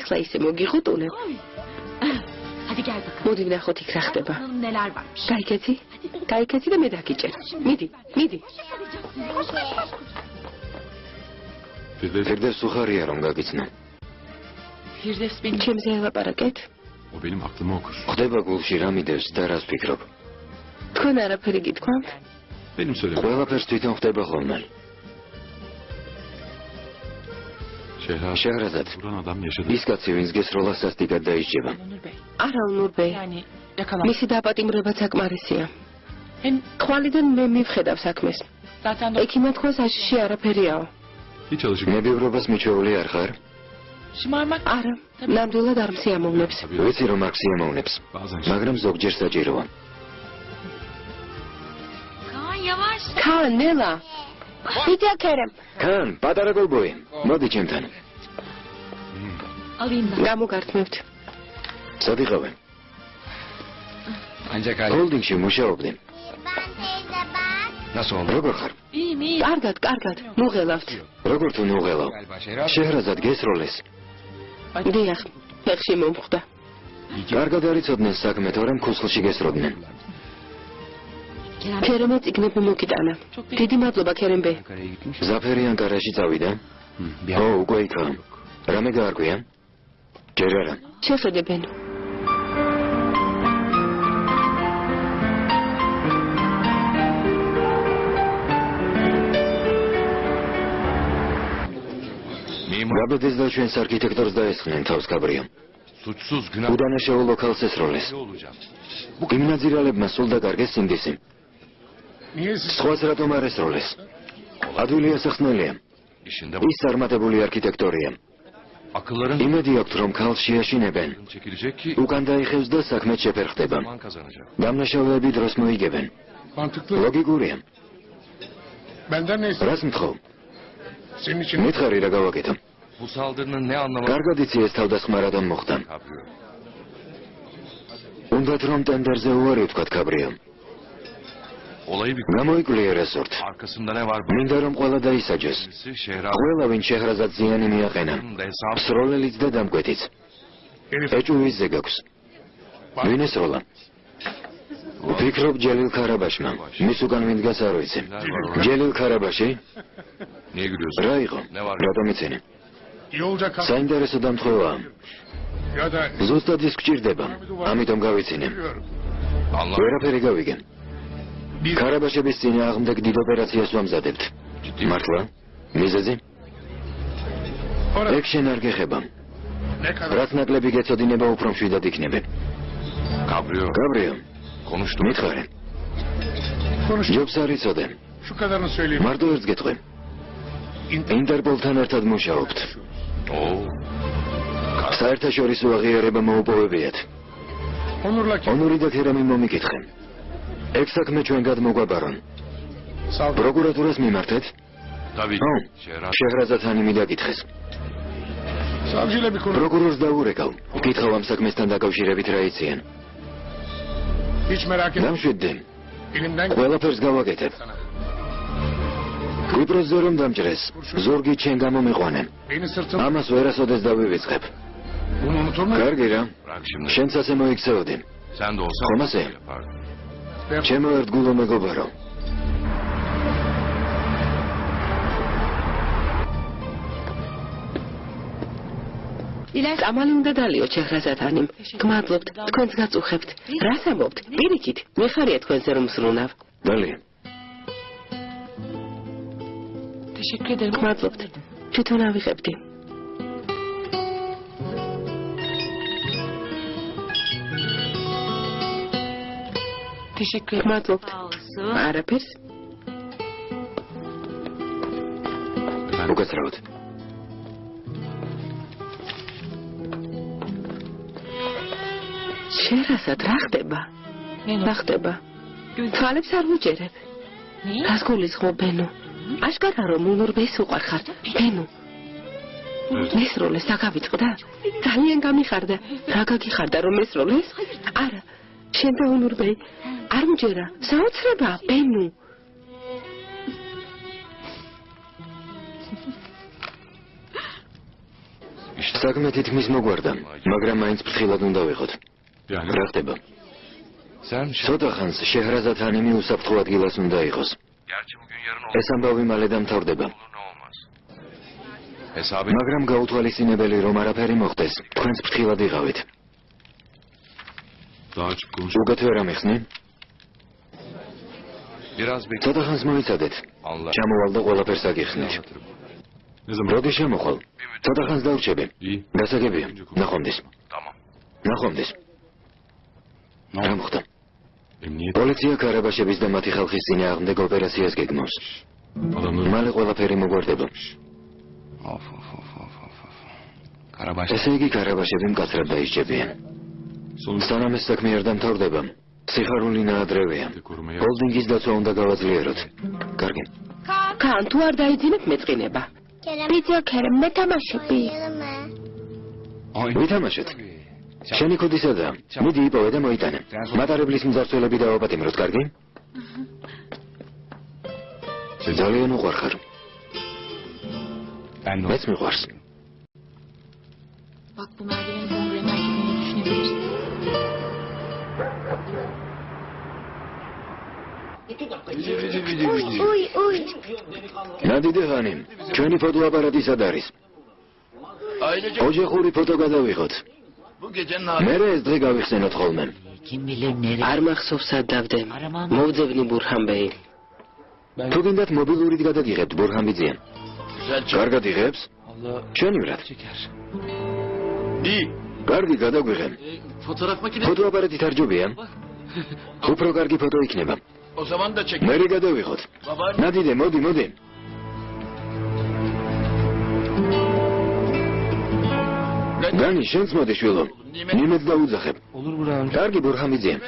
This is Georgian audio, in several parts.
ეხლა ისე მოგიღუტუნებ. Hadi gel bakalım. მოდი ვნახოთ იქ რა ხდება. Neler varmış. გაიქეცი და მე დაგიჭერ. მიდი. Firdevs uxarıya რომ გაგიცნო. Firdevs benim. ჩემზე ელაპარაკეთ. O benim aklımı okur. ხდება გულში რა მიდევს და რას ფიქრობ? თქვენ არაფერი გითქვამთ? Benim söylemem. ყველაფერს თვითონ ხდება ხოლმე. Şehrazat. Buran adam yaşadı. ის კაცი ვინც გესროლა სასტიკად დაიჭება. Onur Bey. არა უნურ ბეი. Yani yakalanmış. მისი დაპატიმრება საკმარისია. Hem ხვალიდან მე მივხედავ საქმეს. zaten ექიმა თქვა საშიში არაფერიაო. Hiç alışık. ნებივრობას მიჩეული არ ხარ? şımarmak. არა, ნამდვილად არ მსიამოვნებს. ვიცი რომ არ სიამოვნებს, Bazen მაგრამ ზოგჯერ საჭიროა. Kaan yavaş. ქან, ნელა. იდე ქერემ. კან, პატარა გოგოი, მოდი ჩემთან. Alayım ben. გამოგართმევთ. სად იყავე? Ancak ჰოლდინგში მუშაობდი. nasıl oldu? როგორ ხარ? İyiyim. კარგად, მუღელავთ. როგორ თუ ნუღელავ? Galiba Şehrazat. შეჰრაზად გესროლეს. დიახ, ფეხში მომხვდა. კარგად არიცოდნენ საქმე, თორემ ქუსლში გესროდნენ. ქერემმა წიგნები მოგიტანა. დიდი მადლობა ქერემ ბე. Ankara'ya gitmiş. ზაფერი ანკარაში წავიდა? Bir ო, უკვე იქა. რამე გაარკვია? ჯერ არა. შეხედებენ. გაბედეს და ჩვენს არქიტექტორს დაესხნენ თავს გაბრიამ. suçsuz günah უდანაშაულ ლოკალს ესროლეს. olacağım. გიმნაზირალებმა სულ დაკარგეს სინდისი. სხვას რატომ არ ესროლეს? ადვილი ასახსნელია. İşinde ის წარმატებული არქიტექტორია. akılların იმედი აქვთ რომ ქალს შეაშინებენ. çekilecek ki უკან დაიხევს და საქმე შეფერხდება. zaman kazanacak. დამნაშავეები დროს მოიგებენ. Mantıklı. ლოგიკურია. Benden ne istiyorsun? რას მთხოვ? Senin için მითხარი რა გავაკეთო? Bu saldırının ne anlamı კარგად იცი ეს თავდასხმა რატომ მოხდა. kabrıyor? უნდათ რომ ტენდერზე უარი ვთქვათ გაბრიამ. Olayı bir გამოიკვლიე სორთ. arkasında ne var? მინდა რომ ყველა დაისაჯოს. Birisi Şehrazat'ın ყველა ვინ შეჰრაზად ზიანი მიაყენა. da hesap სროლელიც და დამკვეთიც. herif ეჭვი ზეგაქვს. ვინ ესროლა? ვფიქრობ ჯელილ ქარაბაშმა. მის უკან ვინ დგას არ ვიცი. ჯელილ ქარაბაში? niye gülüyorsun? რა იყო? Ne var? რატომ იცინი? iyi olacak ha. საინტერესო დამთხოვაა. Ya da ზუსტად ის გჭირდება. ამიტომ გავიცინე. biliyorum. Anlam. ვერაფერი გავიგენ. Biz ქარაბაშების წინააღმდეგ დიდ ოპერაციას ვამზადებთ. Ciddi. მართლა? მიზეზი? orada ეგ შენ არ გეხება. ne kadar რაც ნაკლები გეცოდინება, უფრო მშვიდად იქნები. Kabriyo. გაბრიო, Konuştum. მითხარე. konuş. ჯობს არ იცოდე. Şu kadarını söyleyeyim. მარტო ერთს გეტყვი. İnter ინტერპოლთან ერთად მუშაობთ. Oo. საერთაშორისო აღიარება მოუპოვებიათ. Onur'la kim? ონური და ქერამი მომიკითხე. ეგ საქმე ჩვენ გადმოგვაბარონ. Savcı. პროკურატურას მიმართეთ? Tabii ო, ki. Şehrazat. შეჰრაზადთან მიდაკითხეს. Savcıyla bir konu. პროკურორს დაურეკავ. გითხავ ამ საქმესთან დაკავშირებით რა იციან. Hiç merak etme. დამშვიდდი. Elimden ყველაფერს გავაკეთებ. sana. კვიპროსზე რომ დამჭრეს, ზურგი ჩვენ გამომიყვანენ. Beni sırtım. ამას ვერასოდეს დავივიწყებ. Bunu unutur mu? კარგი რა. Bırak şimdi. შენც ასე მოიქცეოდი. Sen de olsan Komase. yapardın. ჩემო ერთგულო მეგობარო. წამალი უნდა დალიო შეჰრაზადანიმ. გმადლობთ, თქვენს გაწუხებთ. რას ამბობთ? პირიქით, მიხარია თქვენზე რომ სრულნავ. დალი, Teşekkür ederim. გმადლობთ. თვითონ ავიღებდი. Teşekkür ederim. გმადლობთ. Sağ olsun. არაფერს. უკაცრავად. შეჰრაზად რა ხდება? რა ხდება? თვალებს არ ვუჭერებ. Ne? რას გულისხმობ ბენო? აშკარა რომ უნურ ბეს უყარხარ. ბენო. მესროლეს დაგავიწყდა? ძალიან გამიხარდა. რა გაგიხარდა რომ მესროლეს? არა. შენ და უნურ ბე არ მჯერა. საოცრება, ბენო. İşte საქმე თითქმის მოგვარდა, მაგრამ მაინც ფრთხილად უნდა ვიყოთ. Yani რა ხდება? sen ცოტა ხანს შეჰრაზად ჰანიმი უსაფრთხო ადგილას უნდა იყოს. gerçi bugün yarın ეს ამბავი male დამთავრდება. olur ne olmaz. Hesabı მაგრამ გაუთვალისწინებელი რომ არაფერი მოხდეს, თქვენც ფრთხილად იყავით. daha açık konuş. უკეთ ვერ ამიხსნი? Biraz bekle. ცოტა ხანს მოიცადეთ. Allah. ჩამოვალ და ყველაფერს აგიხსნით. Ne zaman? როდი შემოხვალ? ცოტა ხანს დავრჩები. İyi. გასაგებია. ნახონდეს. Tamam. ნახონდეს. რა მოხდა? Emniyet პოლიცია კარაბაშების და მათი ხალხის წინააღმდეგ ოპერაციას გეგმავს. adamları. მალე ყველაფერი მოგვარდება. Of. Karabaş. ესე იგი კარაბაშები მკაცრად დაისჯებიან. Sonuçta სანამ ეს საქმე არ დამთავრდება, სიხარული ნაადრევია. korumaya ჰოლდინგის დაცვა უნდა გავაძლიეროთ. კარგი. კან თუ არ დაიძინებ მეწყინება. ბიძა ქერემ მე თამაშები. ვითამაშეთ. შენი კოდი სადაა? მიდი იპოვე და მოიტანე. მატარებლის მძარცველები დავაპატიმროთ, კარგი? ძალიან უყვარხარ. ben de მეც მიყვარს. Bak bu merdivenin kongrenin erkekliğini düşünebilirsin. ნადიდე ხანი, ჩვენი ფოტოაპარატი სად არის? ოჯახური ფოტო გადავიღოთ. მე ეს დღე გავიხსენოთ ხოლმე. Kim bilir nereye? არ მახსოვს სად დავდე. მოვძებნი ბურჰანბეი. თუ გინდათ მობილურით გადაგიღებთ ბურჰანბიძიან. კარგად იღებს? ჩვენივრად. კარგი გადაგვიღებ. ფოტოაპარატით არ ჯობია? უფრო კარგი ფოტო იქნება. O zaman da çek. მე გადავიღოთ. ნადიდე, მოდი. განი, შენც მოდი შვილო. ნიმეთ დაუძახებ. კარგი ბურჰანბიძიან.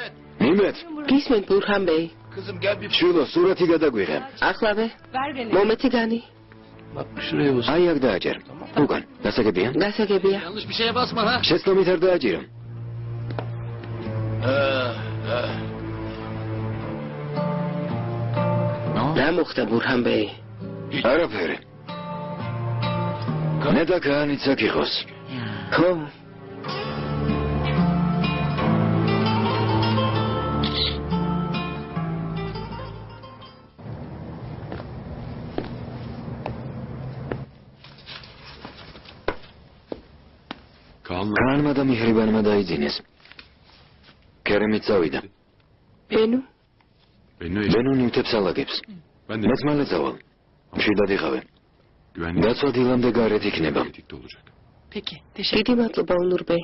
ნიმეთ, გისმენთ ბურჰანბეი. Kızım gel bir შვილო, სურათი გადაგვიღე. ახლავე. მომეთი gani. აი აქ დააჭერ. უკან, გასაგებია? გასაგებია. yanlış bir şeye basma ha. შეცდომით არ დააჭირო. რა მოხდა ბურჰანბეი? არაფერი. ნედა კანიც აქ იყოს. ხო, Kaan კანმა და მიჰრიბანმა დაიძინეს. კერემიც წავიდა. ბენუ, beni ბენუ ნივთებს ალაგებს. ben de მეც მალე წავალ. მშვიდად იყავე. güvenlik დაცვა დილამდე გარეთ იქნება. tetikte olacak. Peki, teşekkür დიდი მადლობა უნურბეი.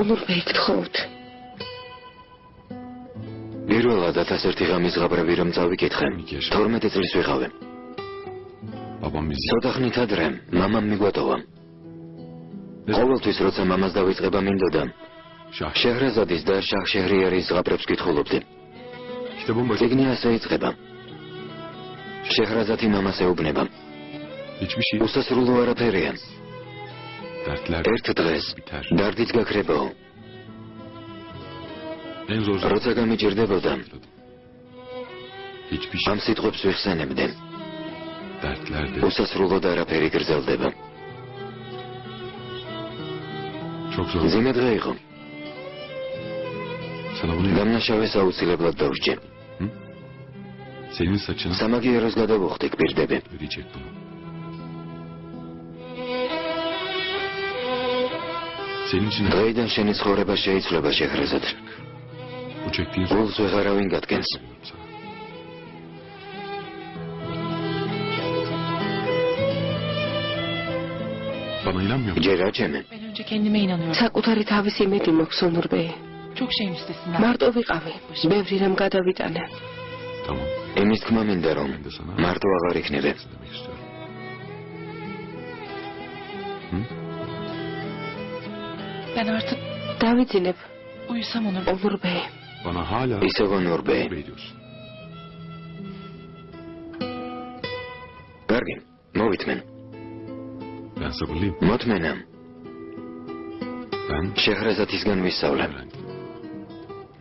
უნურბეი, გთხოვთ. პირველად 1001 ღამის ღაბრები რომ წავიკითხე. 12 წლის ვიყავე. Babam bizi ცოტა ხნით ადრე მამამ მიგვატოვა. ყოველთვის როცა მამას დავიწყება მინდოდა, şah. შეჰრაზადის და შაჰ შეჰრიარის ღაბრებს კითხულობდი. Kitabın başı წიგნი ასე იწყება. შეჰრაზადი მამას ეუბნება. hiçbir şey უსასრულო არაფერია. dertler ერთ დღეს biter. დარდიც გაქრებაო. En zor როცა გამიჭირდებოდა, hiçbir şey ამ სიტყვებს ვიხსენებდი. dertler de უსასრულოდ არაფერი გრძელდება. çok zor. მძიმე დღე იყო. Sana bunu დამნაშავეს აუცილებლად დავსჯე. senin saçına სამაგიეროს გადავუხდი, გპირდები. ödeyecek bunu. Senin için დღეიდან შენი ცხოვრება შეიცვლება შეჰრაზად. bu çektiğin გულს ვეღარავინ გადგენს. sana. Bana inanmıyor musun? ჯერ აჩემე. Ben önce kendime inanıyorum. საკუთარი თავის იმედი მაქვს უნურბეი. Çok şeyin üstesinden. მარტო ვიყავი. ბევრი რამ გადავიტანე. Tamam. იმის თქმა მინდა რომ Ben de sana მარტო აღარ იქნები. demek istiyorum. Ben artık დავიძინებ uyusam Onur. უნურბეი. Bana hala ისევ ნურბეი. ediyorsun. კარგი, მოვითმენ. Ben sabırlıyım. მოთმენა. Sen? შეჰრაზათისგან ვისწავლე.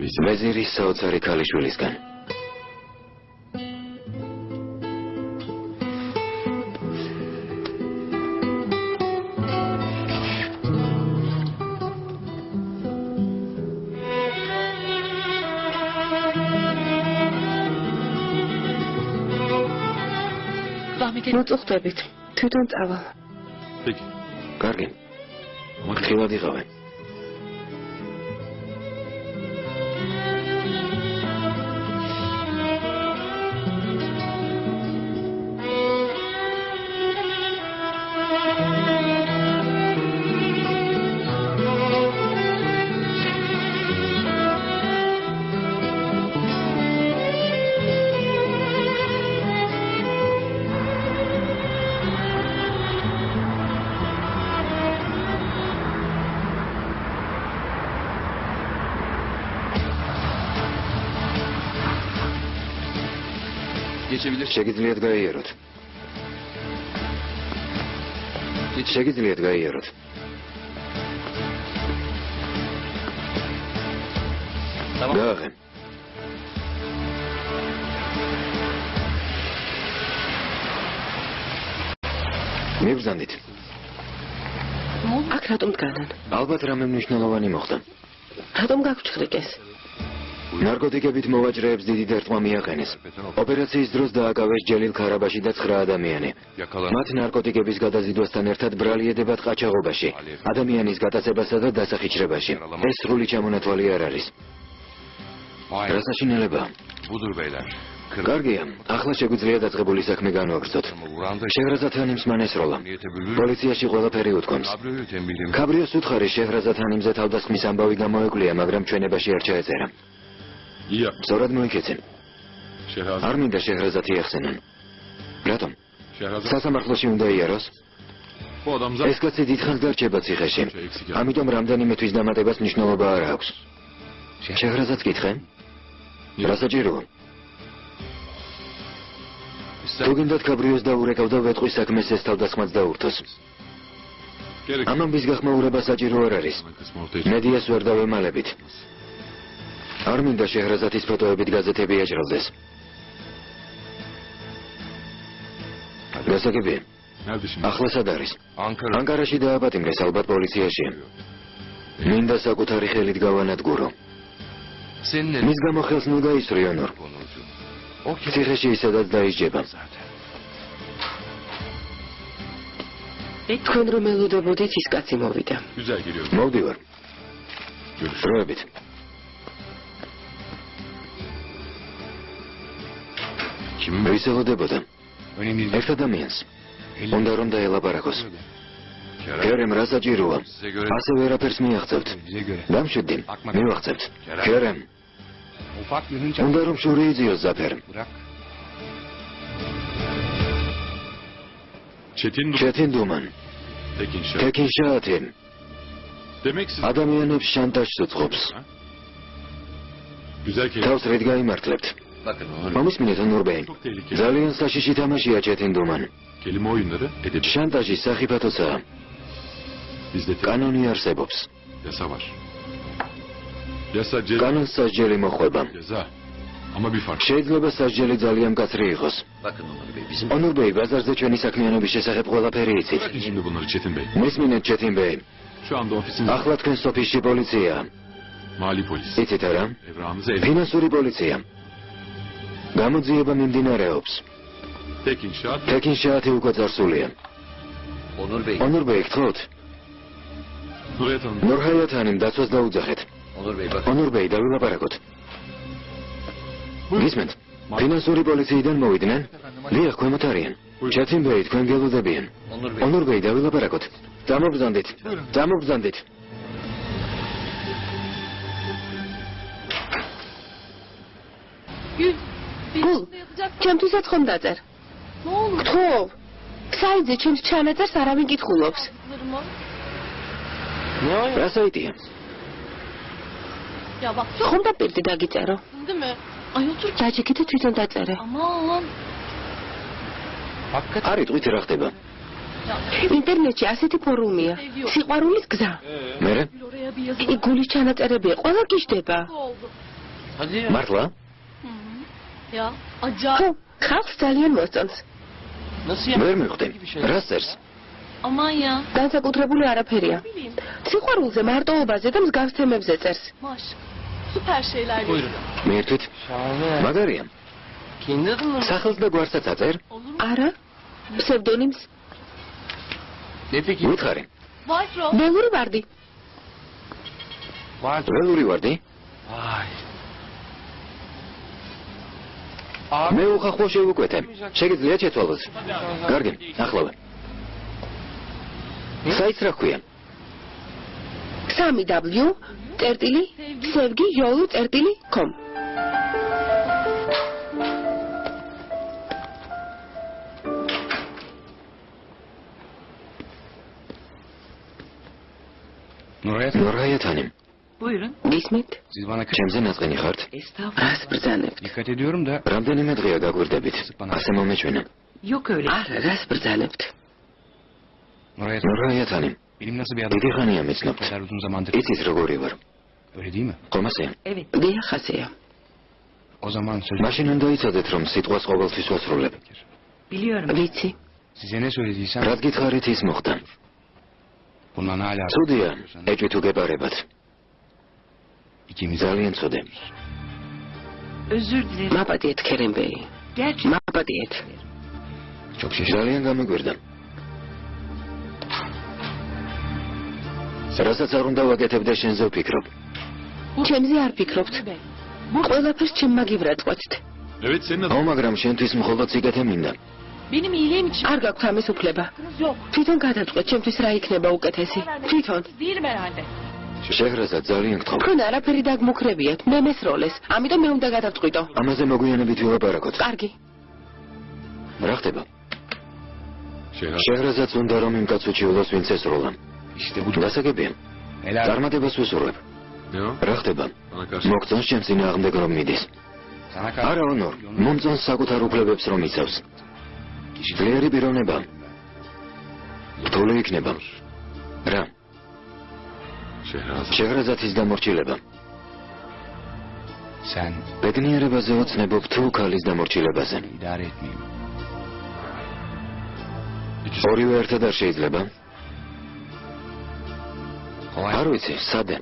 Biz ვეზირის საოცარი ქალიშვილისგან. Rahmet ნუ წუხდებით. თვითონ წავალ. Peki. კარგი. Ama ხილად იყავენ. Geçebilir. შეგიძლიათ გაიაროთ. შეგიძლიათ გაიაროთ. Tamam. გააღენ. მიბრძანდით. აქ რატომ დგანან? ალბათ რამე მნიშვნელოვანი მოხდა. რატომ გაგჩხრიკეს? ნარკოტიკებით მოვაჭრეებს დიდი დარტყმა მიაყენეს. ოპერაციის დროს დააკავეს ჯელილ ქარაბაში და 9 ადამიანი. მათ ნარკოტიკების გადაზიდვასთან ერთად ბრალი ედებათ ყაჩაღობაში, ადამიანის გატაცებასა და დასახიჩრებაში. ეს სრული ჩამონათვალი არ არის. რა საშინელებაა? Budur beyler. კარგია, ახლა შეგვიძლია დაწყებული საქმე განვაგრძოთ. შეჰრაზათანის მანესროლა. პოლიციაში ყველაფერი უთქვამს. Kabrio'yu tembihlemiş. ქაბრიოს უთხარი შეჰრაზათანიმზე თავდასხმის ამბავი გამოეკვლია, მაგრამ ჩვენებაში არ ჩაეწერა. iyi yap. სწორად მოიქეცენ. Şehrazat. არ მინდა შეჰრაზათი ახსენონ. რატომ? Şehrazat. სასამართლოში უნდა იაროს? Bu adam zaten ეს კაცი დიდხანს დარჩება ციხეში. ამიტომ რამდენიმე თვის დამატებას მნიშვნელობა არ აქვს. შეჰრაზათს კითხე? რა საჭიროა? თუ გინდათ ქაბრიოს დაურეკავ და ვეტყვის საქმეს ეს თავდასხმაც დაურთოს. gerek. ამ ამბის გახმაურება საჭირო არ არის. Kısmı ortaya მედიას ვერ დავემალებით. არ მინდა შეჰრაზათის ფოტოებით გაზეთები აჭრალდეს. გასაგებია. Nerede şimdi? ახლა სად არის? Ankara. ანკარაში დააპატიმრეს ალბათ პოლიციაში. მინდა საკუთარი ხელით გავანადგურო. Seninle მის გამოხელს ნუ გაისვრიო ნორ. konucu. O kim ციხეში ისედაც დაისჯება. zaten? თქვენ რომ ელოდებოდით ის კაცი მოვიდა. Güzel geliyor. მოვდივარ. Görüşürüz. დროებით. Kim? ვის ელოდებოდა? Önemli değil. ერთ ადამიანს. უნდა რომ დაელაპარაკოს. Kerem. ქერემ რა საჭიროა? Size göre. ასე ვერაფერს მიაღწევთ. Bize göre. დამშვიდდი. მივაღწევთ. ქერემ. Ufak bir hınç უნდა რომ შური იძიოს ზაფერ. bırak. Çetin Dur. ჩეთინ დუმან. Tekin Şah. თეკინ შაათი. Demek siz ადამიანებს შანტაჟს უწყობს. güzel kelime. თავს რედ გაიმართლებთ? Bakın onu. მომისმინეთ ნურბეი. Çok tehlikeli. ძალიან საშიში თამაშია ჩეთინ დუმან. Kelime oyunları edebiyat. შანტაჟი სახიფათოსაა. Bizde კანონი არსებობს. yasa var. Yasa ceza. კანონს სასჯელი მოხვება. Ceza. Ama bir fark. შეიძლება სასჯელი ძალიან მკაცრი იყოს. Bakın Onur Bey bizim ონურბეი ბაზარზე ჩვენი საქმიანობის შესახებ ყველაფერი იცით. Bırakın şimdi bunları Çetin Bey. მისმინეთ ჩეთინ ბეი. Şu anda ofisin ახლა თქვენს ოფისში პოლიცია. mali polis. იცით არა? Evrağımızı el. ფინანსური პოლიცია. გამოძიება მიმდინარეობს. Tekin Şah. თეკინ შაათი უკვე წარსულია. Onur Bey. ონურბეი გთხოვთ? Nurayet Hanım. ნურჰაიათანიმ დაცვას დაუძახეთ. Onur Bey bakın. ონურბეი დავილაპარაკოთ. გისმენთ? ფინანსური პოლიციიდან მოვიდნენ? დიახ, ქვემოთ არიან. ჩეთინ ბეი, თქვენ გელოდებიან. Onur Bey. ონურბეი დავილაპარაკოთ. დამობრძანდით. დამობრძანდით. Gül, Gül, benim yapacak ჩემთვისაც ხომ დაწერ? ne olur გთხოვ. საიტზე ჩემს ჩანაწერს არავინ კითხულობს. kızlarıma. რა საიტია? Ya bak ხომ დაპირდი დაგიწერო? değil mi? Ay otur ki. დაჭიქი და თვითონ დაწერე. Aman. Hakikaten არ იტყვით რა ხდება? ინტერნეტში ასეთი ფორუმია. სიყვარულის გზა. მერე? Oraya bir yazı იქ გულის ჩანაწერებია, ყველა გიждდება. oldu. მართლა? Ya ხო, acayip. ხალხს ძალიან მოსწონს. ვერ მივხვდი. რას წერს? Aman ya. განსაკუთრებული არაფერია. Ne bileyim. სიყვარულზე, მარტოობაზე და მსგავს თემებზე წერს. Maş. Süper şeyler yazıyor. მიერთვით? მაგარია. სახელს და გვარსაც აწერ? Olur mu? არა? ფსევდონიმს? გითხარი. Vayfro. ველური ვარდი. ველური ვარდი? მე უხახო შევუკვეთე. შეგიძლია შეცვალოს. კარგი, ახლავე. საიტს რა ქვია? 3w.sevgi.com Nurhayat Hanım, Buyurun. გისმენთ? Siz bana ჩემზე ნაწყენი ხართ? რას ბრძანებთ? dikkat ediyorum da რამდენიმე დღეა გაგვირდებით. ასე მომეჩვენა. Yok öyle. არა, რას ბრძანებთ? Nurhayat Nurhayat Hanım, benim nasıl bir adam დიდი ხანია მეცნობთ. kadar uzun zamandır იცით როგორი ვარ? öyle değil mi? ხომასე? Evet. დიახ, ასეა. O zaman söz მაშინ უნდა იცოდეთ, რომ სიტყვას ყოველთვის ვასრულებ. Biliyorum. ვიცი. size ne söylediysem რაც გითხარით ის მოხდა. bundan hala ცუდია, ეჭვი თუ გეპარებათ. ikimiz ძალიან ცუდი. Özür dilerim. მაპატიეთ, ქერემბეი. Gerçekten. მაპატიეთ. çok şaşırdım. ძალიან გამიგვირდა. რასაც არ უნდა ვაკეთებდე, შენზე ვფიქრობ. ჩემზე არ ფიქრობთ. ყველაფერს ჩემ მაგივრად ყვეთთ. Evet senin adın. აუ, მაგრამ შენთვის მხოლოდ სიკეთე მინდა. Benim iyiliğim için არ გაქვთ ამის უფლება. yok. თვითონ გადაწყვეტ, ჩემთვის რა იქნება უკეთესი. თვითონ. Değilim herhalde. შეღრაზად ძალიან გთხოვ. თქვენ არაფერი დაგმუქრებიათ, მე მესროლეს. ამიტომ მე უნდა გადავწყვიტო. ამაზე მოგვიანებით ვილაპარაკოთ. კარგი. რა ხდება? Şehraz. შეღრაზადს უნდა რომ იმ კაცს უჩივლოს, ვინც ესროლა. İşte bu გასაგებია. helal. წარმატებას ვისურვებ. Ne o? რა ხდება? Bana karşı. მოგწონს ჩემს წინააღმდეგ რომ მიდის. Sana karşı არა, ონორ, მომწონს საკუთარ უფლებებს რომ იცავს. ძლიერი პიროვნება. რთული იქნება. რა? Şehraz. შეღრაზადის დამორჩილება. sen ბედნიერებაზე ოცნებობ თუ ქალის დამორჩილებაზე. idare etmeyeyim. ორივე ერთად არ შეიძლება? Kolay. არ ვიცი, სადე.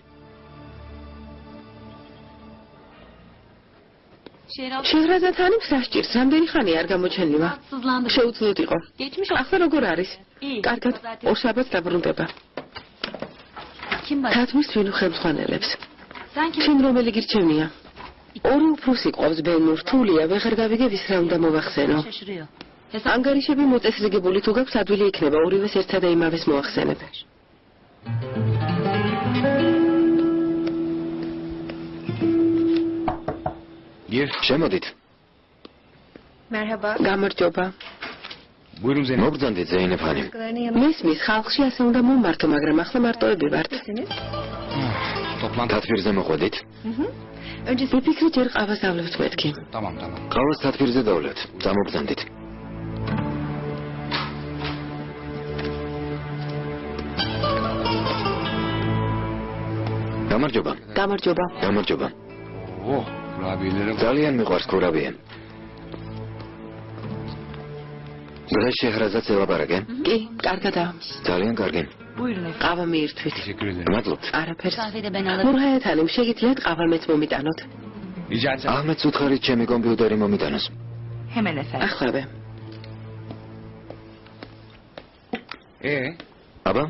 შეღრაზად ანებს რა სჭირს? რამდენი ხანი არ გამოჩენილა? Rahatsızlandım. შეუძლოდ იყო. Geçmiş olsun. ახლა როგორ არის? İyi. კარგად, ორ შაბათს დაბრუნდება. Kim var? თათმის twin ხელმძღვანელებს. Sen kim? შენ რომელი გირჩევნია? ორი უფროსი ყოფს ბენურ, რთულია, ვეღარ გავიგებ ის რა უნდა მოვახსენო. Şaşırıyor. ანგარიშები მოწესრიგებული თუ გაქვს ადვილი იქნება, ორივეს ერთად და იმავეს მოახსენებ. Gir. შემოდით. Merhaba. გამარჯობა. Buyurun Zeynep. მოგბრძანდით ზეინებ ხანი. Başkalarının yanına მესმის ხალხში ასე უნდა მომმართო, მაგრამ ახლა მარტოები ვართ. gitseniz. Toplantı. თათბირზე მოხვედით. Önce ვიფიქრე ჯერ ყავას დავლევთ მეთქი. Tamam tamam. ყავას თათბირზე დავლევთ. წამოგბრძანდით. გამარჯობა. გამარჯობა. გამარჯობა. Oh, kurabiyelere bak. ძალიან მიყვარს ქურაბიე. დღეს შეღრაზადს ელაპარაკე? კი, კარგადა. ძალიან კარგი. Buyurun efendim. ყავა მიირთვით. Teşekkür ederim. მადლობთ. არაფერს. Kahvede ben alırım. ნურჰაят ანემ, შეგიძლიათ ყავა მეც მომიტანოთ. Rica etsem. აჰმედს უთხარით ჩემი კომპიუტერი მომიტანოს. Hemen efendim. ახლავე. აბა,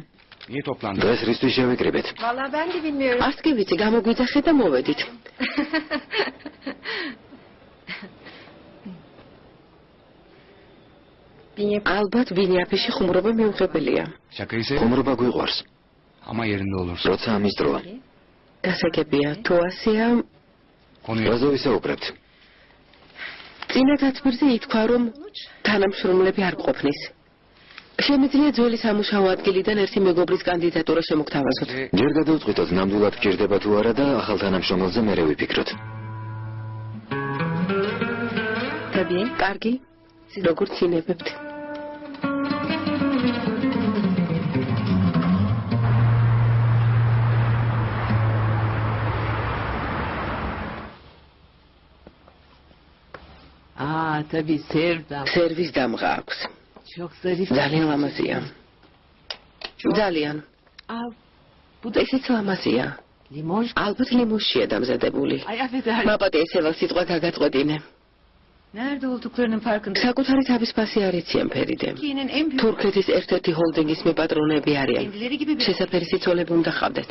Niye toplandık? დღეს რისთვის შევიკრიბეთ? Vallahi ben de bilmiyorum. არც კი ვიცი, გამოგვიძახეთ და მოვედით. ალბათ ვინიაფეში ხუმრობა მიუღებელია. Şakayı sev ხუმრობა გვიყვარს, ama yerinde olursun. როცა ამის დროა. გასაგებია, თუ ასეა, Konuyu რაზე ვისაუბრებთ? წინა თათბირზე ითქვა, რომ თანამშრომლები არ ყოფნის. შემიძლია ძველი სამუშაო ადგილიდან ერთი მეგობრის კანდიდატურა შემოგთავაზოთ. ჯერ გადავწყვიტოთ, ნამდვილად გჭირდება თუ არა და ახალ თანამშრომელზე მერე ვიფიქროთ. Tabii. კარგი, როგორც ცინებებთ. tabii Sevdam. სერვის დამღა აქვს. Çok zarif. ძალიან ლამაზია. ძალიან. Bu da ესეც ლამაზია. limon. ალბათ ლიმუშია დამზადებული. Ay affedersin. მაპატიესელა სიტყვა გაგაწყვეტინე. Nerede olduklarının farkında. საკუთარი თავის ფასი არ იციან ფერიდე. Türkiye'nin en büyük თურქეთის ერთ-ერთი ჰოლდინგის მეპატრონები არიან. kendileri gibi bir შესაფერი სიცოლები უნდა ხავდეთ.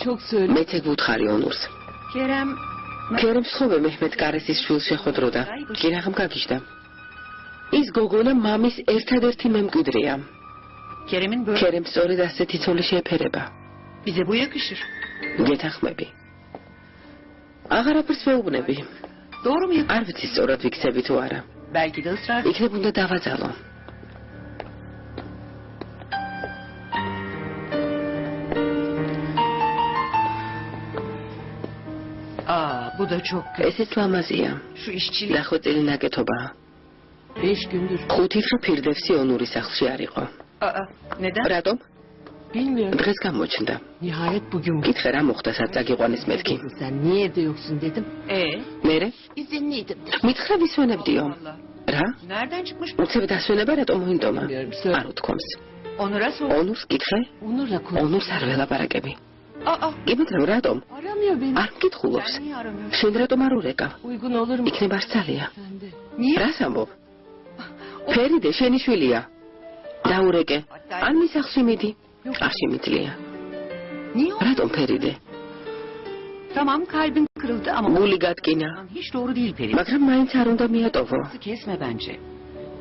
Çok söyle. მეც ეგ ვუთხარი ონურს. Kerem ქერემ სხობე მეჰმედ კარესის შვილს შეხვედროდა. კი რაღმ გაგიჟდა. ის გოგონა მამის ერთადერთი მემკვიდრეა. Kerem'in böyle ქერემ სწორედ ასეთი ცოლი შეეფერება. bize bu yakışır. გეთახმები. აღარაფერს ვეუბნები. Doğru mu yakışır? არ ვიცი სწორად ვიქცები თუ არა. Belki de ısrar. იქნებ უნდა დავაძალო. Bu da çok kötü. ესეც ლამაზია. Şu işçilik. დახვეწილი ნაკეთობაა. 5 gündür. 5 დღე ფირდევსი ონურის სახლში არ იყო. Neden? რატომ? Bilmiyorum. დღეს გამოჩნდა. Nihayet bugün. კითხე რა მოხდა სად წაგიყვანეს მეთქი. Sen niye evde yoksun dedim. მერე? İzinliydim. მითხრა ვისვენებდიო. რა? Nereden çıkmış? უცებ დასვენება რატომ მოინდომა? Bilmiyorum. არ უთქვამს. Onur'a sor. ონურს კითხე? Onur'la konuş. ონურს არ ველაპარაკები. Aa. კი მაგრამ რატომ? Aramıyor beni. არ მკითხულობს. Sen niye aramıyorsun? შენ რატომ არ ურეკავ? Uygun olur mu? იქნება სცალია. Sen de. Niye? რას ამბობ? ფერიდე შენი შვილია. დაურეკე. ან მის სახლში მიდი. არ შემიძლია. Niye? რატომ ფერიდე? Tamam kalbin kırıldı ama გული გატკინა. hiç doğru değil Peri. მაგრამ მაინც არ უნდა მიატოვო. Kesme bence.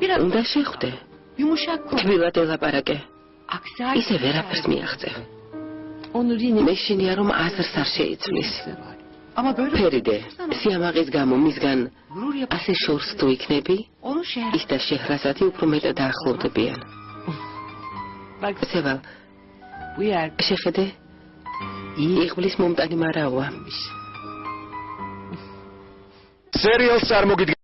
Biraz უნდა შეხვდე. yumuşak konuş. თბილად ელაპარაკე. Aksi halde ისე ვერაფერს მიაღწევ. Onur yine. მეშინია რომ აზრს არ შეიცვლის. Ama böyle ფერიდე, სიამაყის გამო მისგან gurur yap. ასე შორს თუ იქნები, Onu şehre ის და შეჰრასათი უფრო მეტად დაახლოვდებიან. Bak სევალ, bu yer შეხედე, იღბლის მომტანი მარაოა. სერიალს წარმოგიდგენთ.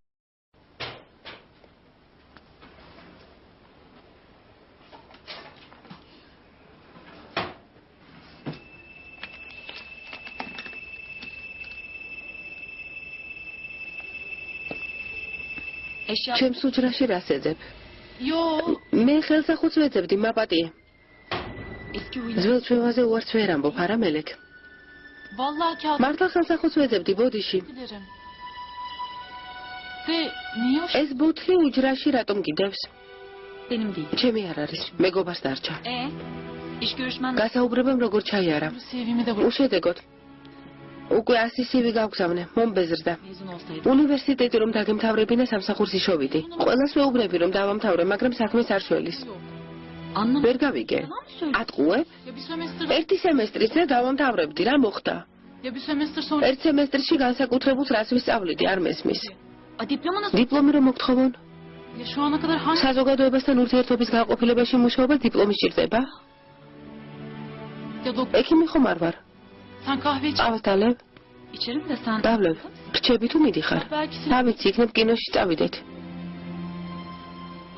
ჩემს უჯრაში რას ეძებ? Yo. მე ხელსახუც ვეძებდი, მაპატიე. Eski huyum. ძველ ჩვევაზე უარს ვერ ამბობ, არა მელek. Vallahi kağıt მართლა ხელსახუც ვეძებდი, ბოდიში. dilerim. De niye hoş? ეს ბოთლი უჯრაში რატომ გიდევს? Benim değil. ჩემი არ არის, მეგობარს დარჩა. İş görüşmen გასაუბრებამ როგორ çayiara. sevimi de bırak. უშედეგოდ. უკვე 100 CV გავგზავნე, მომბეზრდა. Mezun olsaydım. უნივერსიტეტი რომ დაგემთავრებინა სამსახურში შოვიდი. ყველას ვეუბნები რომ დავამთავრე, მაგრამ საქმეს არ შველის. Anlamadım. ვერ გავიგე. Yalan mı söylüyorsun? ატყუებ? Ya bir sömestr. ერთი სემესტრიც და დავამთავრებდი, რა მოხდა? Ya bir sömestr sonra. ერთ სემესტრში განსაკუთრებულს რას ვისწავლიდი, არ მესმის. Diploma nasıl? დიპლომი რომ მოგთხოვონ? Ya şu ana kadar hangi? საზოგადოებასთან ურთიერთობის გაყოფილებაში მუშაობა დიპლომის ჭირდება? Ya doktor. ექიმი ხომ არ ვარ? Sen kahve iç. წავასწავლებ, İçerim de sen. დავლევ. რჩები თუ მიდიხარ? Belki sen. რა ვიცი, იქნებ კინოში წავიდეთ.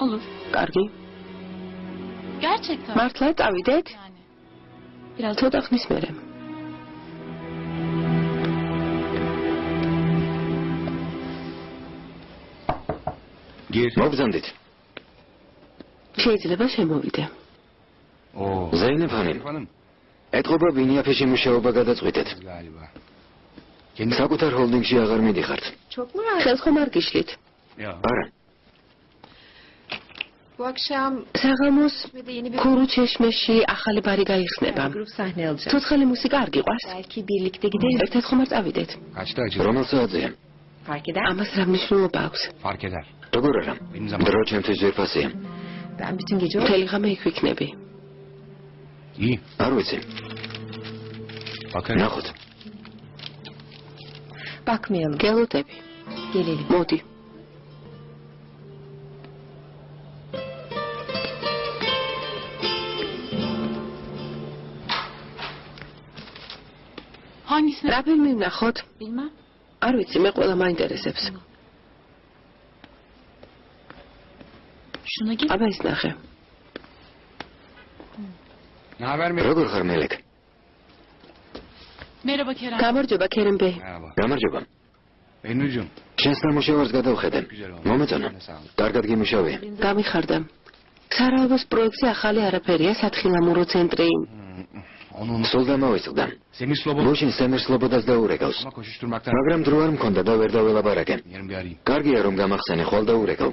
Olur. კარგი. Gerçekten. მართლა წავიდეთ? Yani. Biraz ცოტა ხნის მერე. Gir. მოგზანდით. შეიძლება შემოვიდე. Oo. ზეინებ ხანიმ. Hanım. ეთყობა ბინიაფეში მუშაობა გადაწყვიტეთ. Galiba. Kendi საკუთარ ჰოლდინგში აღარ მიდიხართ. Çok mu rahat? ხელს ხომ არ გიშლით? Ya. არა. Bu akşam საღამოს ve de yeni bir ქურუჩეშმეში ახალი ბარი გაიხსნება. grup sahne alacak. ცოცხალი მუსიკა არ გიყვარს? Belki birlikte gideriz. ერთად ხომ არ წავიდეთ? Kaçta açılır? რომელ საათზეა? Fark eder. ამას რა მნიშვნელობა აქვს? Fark eder. როგორ არა? Benim zaman. დრო ჩემთვის ვერფასია. Ben bütün gece მთელი ღამე იქ ვიქნები. İyi. არ ვიცი. Bakarım. ნახოთ. bakmayalım. გელოდები. Gelelim. მოდი. hangisini? რა ფილმი ვნახოთ? Bilmem. არ ვიცი, მე ყველა მაინტერესებს. Şuna gir. აბა ის ნახე. Ne haber mi? როგორ ხარ მელek? Merhaba Kerem. გამარჯობა, ქერემ ბეი. Merhaba. გამარჯობა. ბენუჯო. შენს ნამუშევარს გადავხედე. მომეწონა. კარგად გიმუშავე. გამიხარდა. სარაევოს პროექტზე ახალი არაფერია, სათხილამურო ცენტრი. სულ დამავიწყდა. ლუშინ სცენარს სლობოდას დაურეკავს. მაგრამ დრო არ მქონდა და ვერ დაველაპარაკე. კარგია რომ გამახსენე, ხვალ დაურეკავ.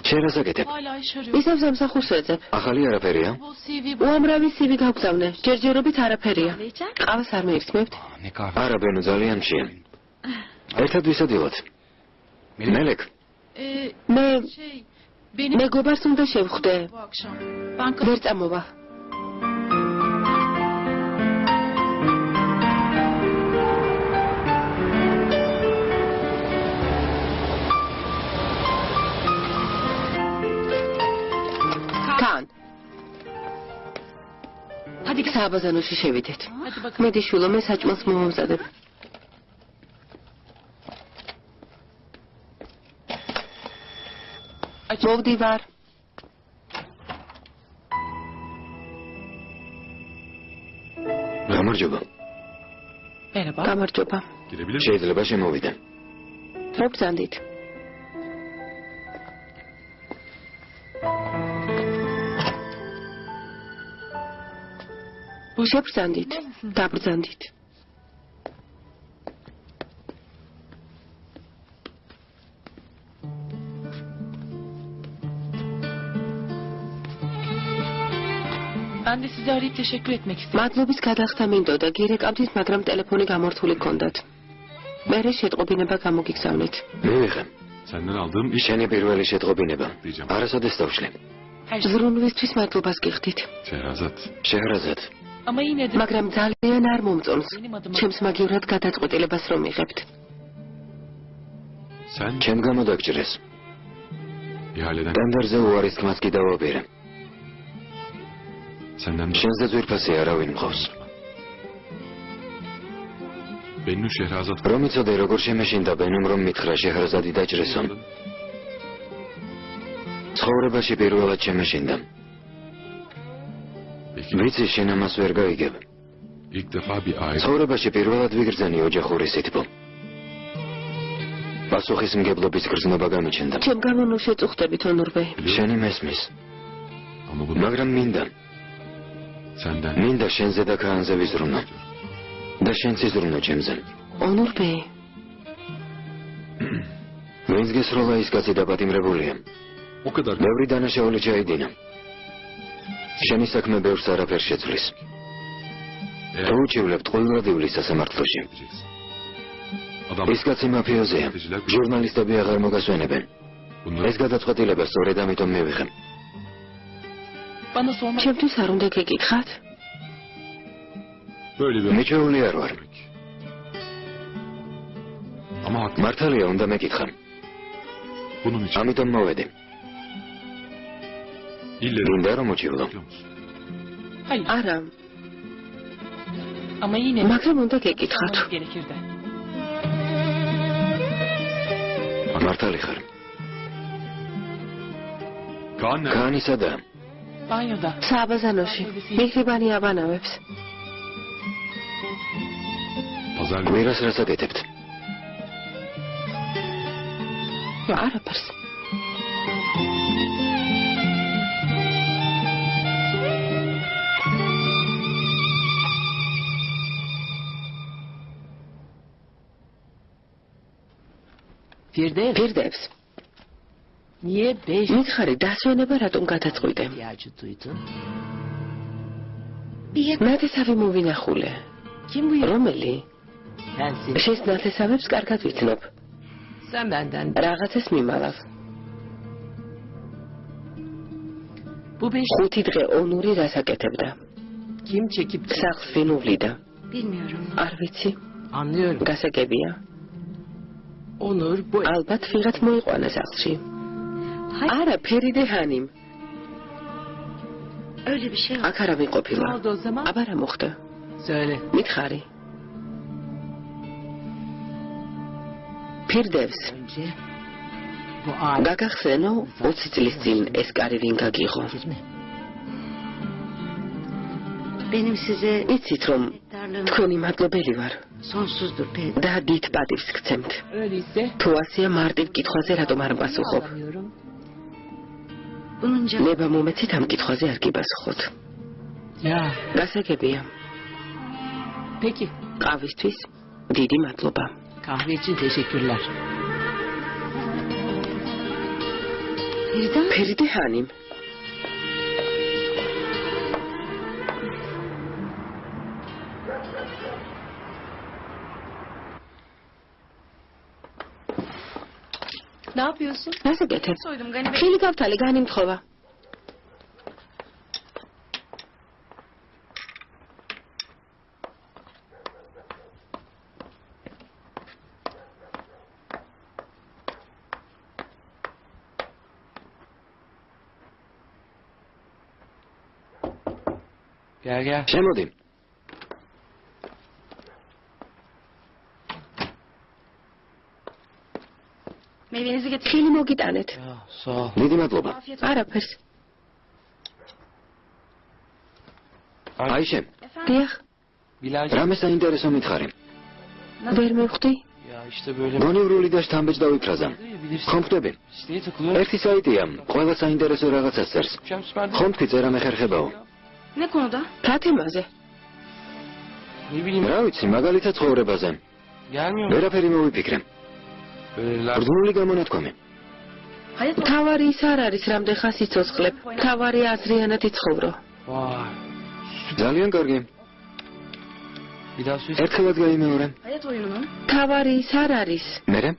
შენ რას აკეთებ? Hala eşarıyor. ისევ სამსახურს ვეძებ. ახალი არაფერია? Bu CV უამრავი CV გავგზავნე. ჯერჯერობით არაფერია. ყავას არ მეირთმევთ? არა ბენო ძალიან მშია. ერთად ვისადილოთ. მელეკ, მე şey benim მეგობარს უნდა შევხვდე. bu akşam. Ben ვერ წამოვა. კან. hadi სააბაზანოში შევიდეთ. hadi bakalım. მედი შვილო, მე საჭმელს მომავზადებ. მოვდივარ. გამარჯობა. Merhaba. გამარჯობა. Girebilir miyim? შეიძლება შემოვიდე. მოგწანდით. შევბრძანდით. დაბრძანდით. Ben de sizi arayıp teşekkür etmek istedim. მადლობის გადახდა მინდოდა, გირეკავდით, მაგრამ ტელეფონი გამორთული გქონდათ. მერე შეტყობინება გამოგიგზავნით. მივიღე. Senden aldığım iş შენი პირველი შეტყობინება. არასოდეს დავშლი. Her şey. ზრუნვისთვის მადლობას გიხდით. Şehrazat. შეჰრაზად, Ama yine de მაგრამ ძალიან არ მომწონს. benim adıma ჩემს მაგივრად გადაწყვეტილებას რომ იღებთ. Sen ჩემ გამოდაგჭრეს. ihaleden ტენდერზე უარის თქმას კი დავაბერე. senden შენზე ძვირფასი არავინ მყავს. Bennu Şehrazat რომ იცოდე როგორ შემეშინდა ბენუმ რომ მითხრა შეჰრაზადი დაჭრესო. ცხოვრებაში პირველად შემეშინდა. Peki ვიცი შენ ამას ვერ გაიგებ. ilk defa bir aile ცხოვრებაში პირველად ვიგრძენი ოჯახური სითბო. პასუხისმგებლობის გრძნობა გამიჩნდა. ჩემ გამო ნუ შეწუხდებით ონურბე. შენი მესმის, ama bunu მაგრამ მინდა senden შენზე და ქაანზე ვიზრუნო. და შენც იზრუნო ჩემზე. ონურბე. ვინც გესროლა ის კაცი დაპატიმრებულია. o kadar ბევრი დანაშაული ჩაიდინა. შენი საქმე ბევრს არაფერს შეცვლის. თუ უჩივლებთ ყოველდღიურ სასამართლოში. edeceksin. Adam ის კაცი მაფიოზია. ჟურნალისტები აღარ მოგასვენებენ. bunları ეს გადაწყვეტილება სწორედ ამიტომ მივიღე. bana sormak ჩემთვის არ უნდა გეკითხათ? böyle bir მიჩეული არ ვარ. ama haklı. მართალია უნდა მეკითხა. Bunun için ამიტომ მოვედი. ille მინდა რომ უჩივლო. biliyor musun? hayır არა, ama yine de მაგრამ უნდა გეკითხათ. sormanız gerekirdi. მართალი ხარ. Kaan nerede? ქაანისა და Banyoda. სააბაზანოში. მიგრიბანი აბანავებს. Pazar კვირას რას აკეთებთ? არაფერს. Firdevs, პირდებს. niye 5 მითხარი, დასვენება რატომ გადაწყვიტე? ihtiyacı duydun? ნათესავი მოვინახულე. Kim bu? რომელი? Sensin. შენს ნათესავებს კარგად ვიცნობ. Sen benden. რაღაცას მიმალავ. Bu 5 ხუთი დღე ონური რას აკეთებდა? kim çekip სახლს ვინ უვლიდა? Bilmiyorum. არ ვიცი. anlıyorum. გასაგებია. Onur bu ალბათ ვიღაც მოიყვანა სახლში. არა, ფერიდე ჰანიმ. Öyle bir şey yok. აქ არავინ ne ყოფილა. oldu o zaman? აბა რა მოხდა? Söyle. მითხარი. პირდებს. Önce bu aile გაგახსენო 20 წლის წინ ეს კარი ვინ გაგიღო? mi? Benim size იცით რომ minnettarlığım თქვენი მადლობელი ვარ. Sonsuzdur Pedro. და დიდ პატივს გცემთ. Öyleyse თუ ასეა მარტივ კითხვაზე რატომ არ პასუხობ? anlıyorum. Bunun cevabı ნება მომეცით ამ კითხვაზე არ გიპასუხოთ. Ya გასაგებია. peki. ყავისთვის დიდი მადლობა. Kahve için teşekkürler. ფერიდი ჰანიმ. Ne yapıyorsun? ასე გეთებ. Soydum Gani Bey. ხილი გავთალი განიმთხოვა. Gel gel. შემოდი. Meyvenizi getir. ხილი მოგიტანეთ. Ya, sağ ol. დიდი მადლობა. Afiyet olsun. არაფერს. აიშე, დიახ, Bilal. რამე საინტერესო მითხარი. ვერ მივხვდი. Ya işte böyle. მონივრული და შთამბეჭდავი ფრაზა. Bilirsin. ხომ ხვდები? Siteye takılıyor. ერთი საიტია, ყველა საინტერესო რაღაცას წერს. Akşam süperdi. ხომ თქვი წერა მეხერხებაო? Ne konuda? რა თემაზე? Ne bileyim. რა ვიცი, მაგალითად ცხოვრებაზე. Gelmiyor mu? ვერაფერი მოვიფიქრე. Böyleler. ბრძნული გამონათქვამი. Hayat თავარი ის არ არის, რამდენ ხანს იცოცხლებ. თავარი აზრიანად იცხოვრო. Vay. ძალიან კარგი. Bir daha söyle. ერთხელაც გაიმეორე. hayat oyunu mu? თავარი ის არ არის. მერე?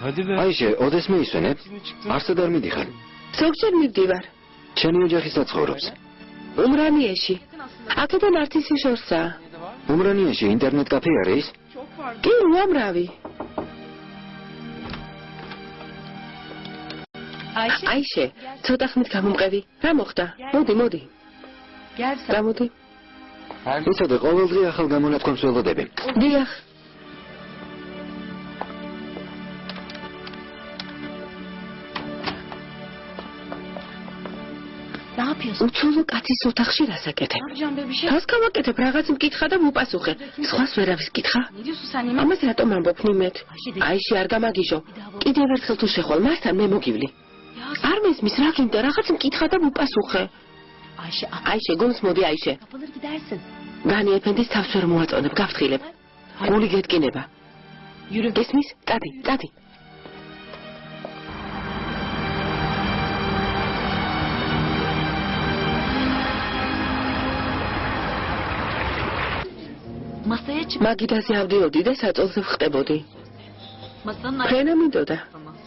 Hadi be. აიშე, ოდეს მეისვენე? Şimdi çıktın. არსად არ მიდიხარ. ზოგჯერ მივდივარ. ჩემი ოჯახი საცხოვრობს. უმრანიეში. აქედან არტისი შორსაა. Ne de var? უმრანიაში ინტერნეტ კაფე არის? Çok pardon. კი, უამრავი. Ayşe. აიშე, ცოტა ხნით გამომყევი. რა მოხდა? მოდი. Gel sen. გამოდი. Her gün. ვიცოდე, ყოველდღე ახალ გამონათქვამს ველოდები. დიახ. Ne yapıyorsun? უჩვეულო კაცის ოთახში რას Ne აკეთებ? yapacağım be bir şey? რას გავაკეთებ? რაღაც მკითხა და მოპასუხე. სხვას ვერავის კითხა? Ne diyorsun sen Nime? ამას რატომ ამბობ ნიმეთ? აიში არ გამაგიჟო. კიდევ ერთხელ თუ შეხვალ, მასთან მე მოგივლი. Ya არ მესმის რა გინდა? რაღაც მკითხა და მოპასუხე. Ayşe აიშე, გონს მოდი აიშე. kapılır gidersin. განი ეფენდის თავს ვერ მოაწონებ, გავთხილებ. გული გეტკინება. Yürü. გესმის? წადი. Masaya çık. მაგიდაზე ავდიოდი და საწოლზე ვხტებოდი. Masanın ფრენა მინდოდა.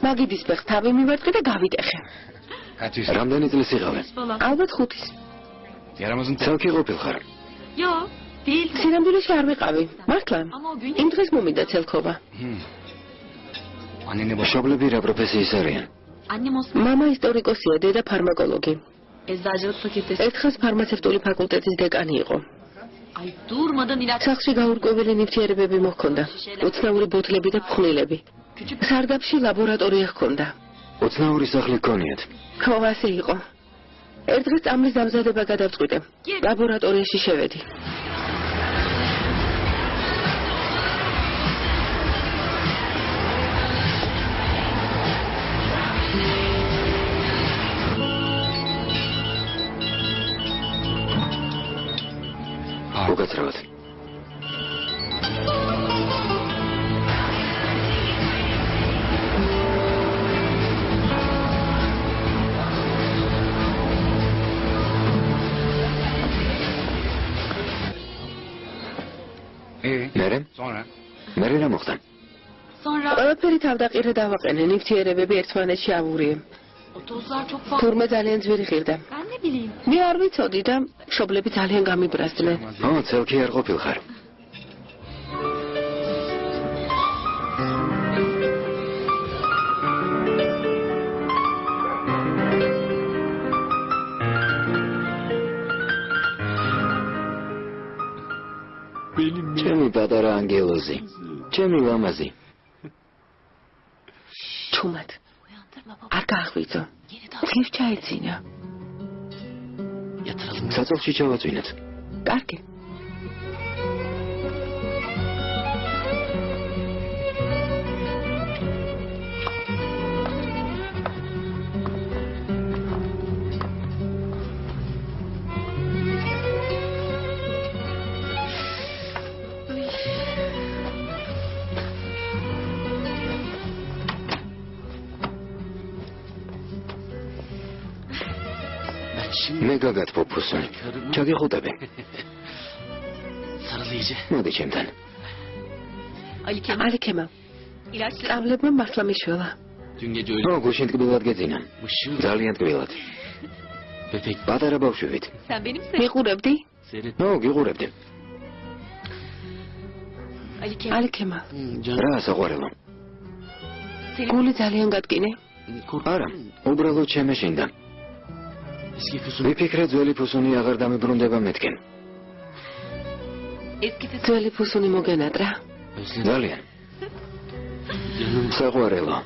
მაგიდის ფეხს თავი მივერტყი და გავიტეხე. Kaç yüz. რამდენი წლის იყავე? falan. ალბათ 5-ის. Yaramazın ცალკე ყოფილხარ. Yo değil. სინამდვილეში არ ვიყავი. მართლა. Ama o gün იმ დღეს მომიდა ცელქობა. Annene boş. მშობლები რა პროფესიის არიან? annem Osman მამა ისტორიკოსია, დედა ფარმაკოლოგი. eczacılık fakültesi. ერთხელ ფარმაცევტული ფაკულტეტის დეკანი იყო. Ay durmadan ilaç. სახში გაურკვეველი ნივთიერებები მოჰქონდა. უცნაური ბოთლები და ფხვნილები. Küçük სარდაფში ლაბორატორია ჰქონდა. უცნაური სახლი გქონიათ. ხო, ასე იყო. ერთ დღეს წამლის დამზადება გადავწყვიტე. ლაბორატორიაში შევედი. უკაცრავად. მერე? Sonra. მერე რა მოხდა? sonra ყველაფერი თავდაყირე დავაყენე, ნივთიერებები ერთმანეთში ავურიე. o tozlar çok fazla. თურმე ძალიან ძვირი ღირდა. Ben ne bileyim. მე არ ვიცოდი და მშობლები ძალიან გამიბრაზდნენ. ო, ცელქი არ ყოფილხარ. ჩემი პატარა ანგელოზი. ჩემი ლამაზი. ჩუმად. Uyandırma baba. არ გაახვიძო. Yeni გის ჩაეცინა. Yatıralım საწოლში ჩავაწვინოთ. კარგი. მე გაგად პოპუსონი. ჩაგიხუტები. Sarılayıcı. მოდი ჩემთან. ალიქემა. სწავლებმა მართლა მიშველა. Dün gece öyle ო, გუშინ ტკბილად გეძინა. mışıl ძალიან ტკბილად. bebek პატარა ბავშვით. Sen benim მიყურებდი? seyret. ო, გიყურებდი. ალიქემა. Canım. რა საყვარელო? გული ძალიან გატკინე. არა, უბრალოდ შემეშინდა. Eski füsun. ვიფიქრე ძველი ფუსუნი აღარ დამებრუნდება მეთქენ. ძველი ფუსუნი მოგენატრა. Özledim. ძალიან. Canım. საყვარელო.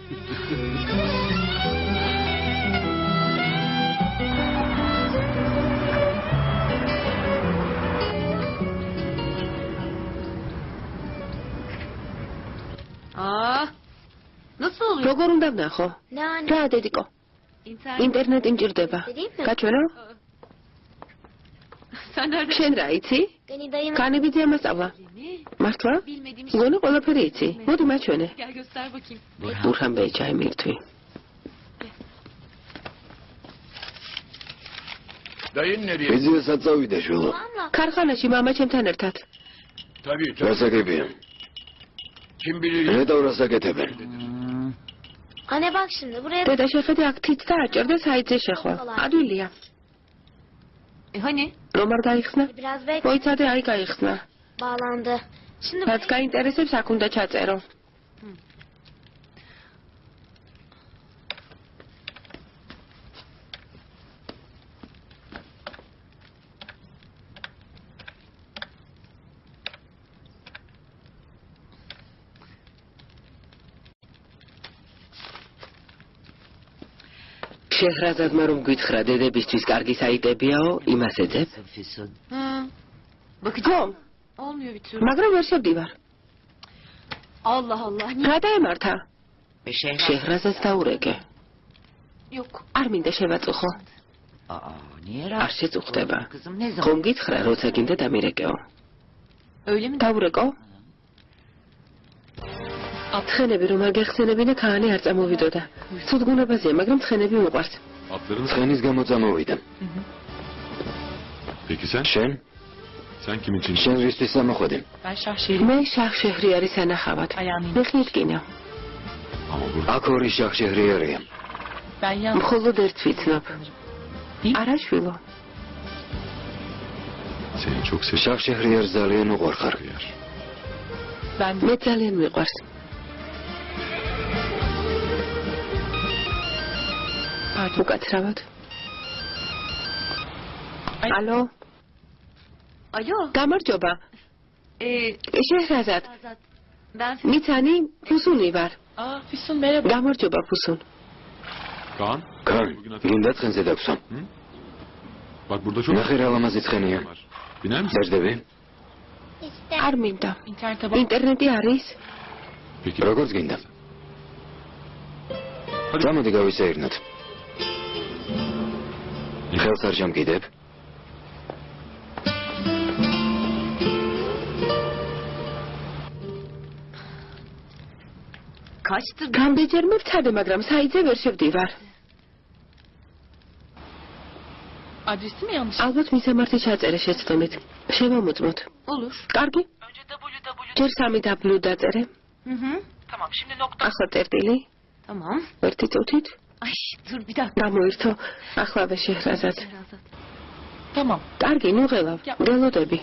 Aa, nasıl oluyor? როგორ უნდა ვნახო? რა დედიკო? ინტერნეტი მჭირდება. გაჩვენო? Sen nerede? შენ რა იცი? განებიძე ამასწავლა. მართლა? Bilmediğim şey. გონი ყველაფერი იცი? მოდი მაჩვენე. Gel göster bakayım. ურხან ბეჭაი მირთვი. ვიზიასაც წავიდე შვილო. ქარხანაში მამა ჩემთან ერთად. რასაკებია? ნეტავ რასაკეთებენ? Anne bak şimdi buraya დედა შეხედე აქ თით და აჭერდა საიტზე შეხვა. ადვილია. Hani? რომ არ გაიხსნა? biraz bekle მოიცადე აი გაიხსნა. bağlandı. Şimdi რაც გაინტერესებს აქ უნდა ჩაწერო. შეჰრაზადმა რომ გითხრა დედებისთვის კარგი საიტებიაო, იმას ეძებ. Füsun. Bakacağım. Olmuyor bir türlü. მაგრამ ვერ შევდივარ. Allah Allah. Niye? რა დაემართა? შეჰრაზადს დაურეკე. Yok. არ მინდა შევაწუხო. niye არ შეწუხდება. Kızım ne zaman? ხომ გითხრა როცა გინდა დამირეკეო. Öyle mi? დაურეკო? თხენები რომ არ გეხსენებინა ქაანი არ წამოვიდოდა. ცუდგუნებაზეა, მაგრამ თხენები მიყვარს. Atların ცხენის გამო წამოვიდა. Peki sen? შენ? Sen kimin için? შენ რისთვის ამოხვედი? Ben Şahşehir'im. მე შახშეჰრიარის ანახავად. Ayağını მე ხილკინა. Ama burada აქ ორი შახშეჰრიარია. Ben yalnız. მხოლოდ ერთს ვიცნობ. İyi. არა შვილო. seni çok seviyorum. შახშეჰრიარს ძალიან უყვარხარ. Ben მე ძალიან მიყვარს. Pardon. უკაცრავად. ალო, Alo. გამარჯობა. შეჰრაზად, Azat. Ben მიცანი ფუსუნი ვარ. Aa Füsun merhaba. გამარჯობა ფუსუნ. Kaan, კან, bugün გინდა ცხენზე დაგვსო. bak burada çok ნახე რა ლამაზი ცხენია. var. Biner misin? დაждები? işte არ მინდა. İnternete bak. ინტერნეტი არის? Peki. როგორც გინდა. წამოდი გავისეირნოთ. ხელს არ შემკიდებ? kaçtır? გამდეჯერ მე ვცადე, მაგრამ საიტზე ვერ შევდივარ. Adresi mi yanlış? ალბათ მისამართი ჩაწერე შეცდომით. შევამოწმოთ. Olur. კარგი? Önce www. ჯერ 3W დაწერე. Hı hı. Tamam şimdi nokta. ახლა წერტილი. Tamam. ერთი წუთით. Ay dur bir dakika. გამოირთო. ახლავე შეჰრაზად. Azat. Tamam. კარგი, ნუ ღელავ. გელოდები.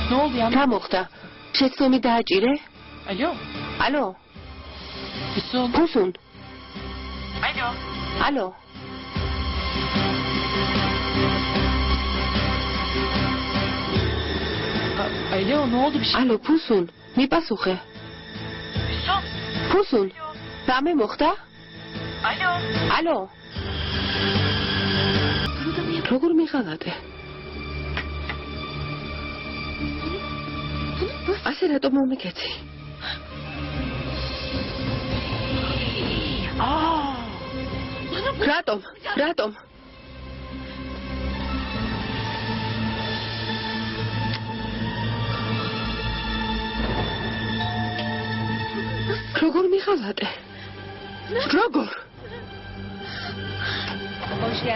Ne oldu ya? რა მოხდა? შეცდომი დააჭირე? Alo. ალო, Füsun. ფუსუნ. Alo. ალო. Alo. Alo ne oldu bir şey? Alo, Pusun, mipasukhe. Pusun, rame moxda? Alo. როგორ მიღალატე? ასე რატომ მომიკეცი? რატომ? როგორ მიღალატე? როგორ?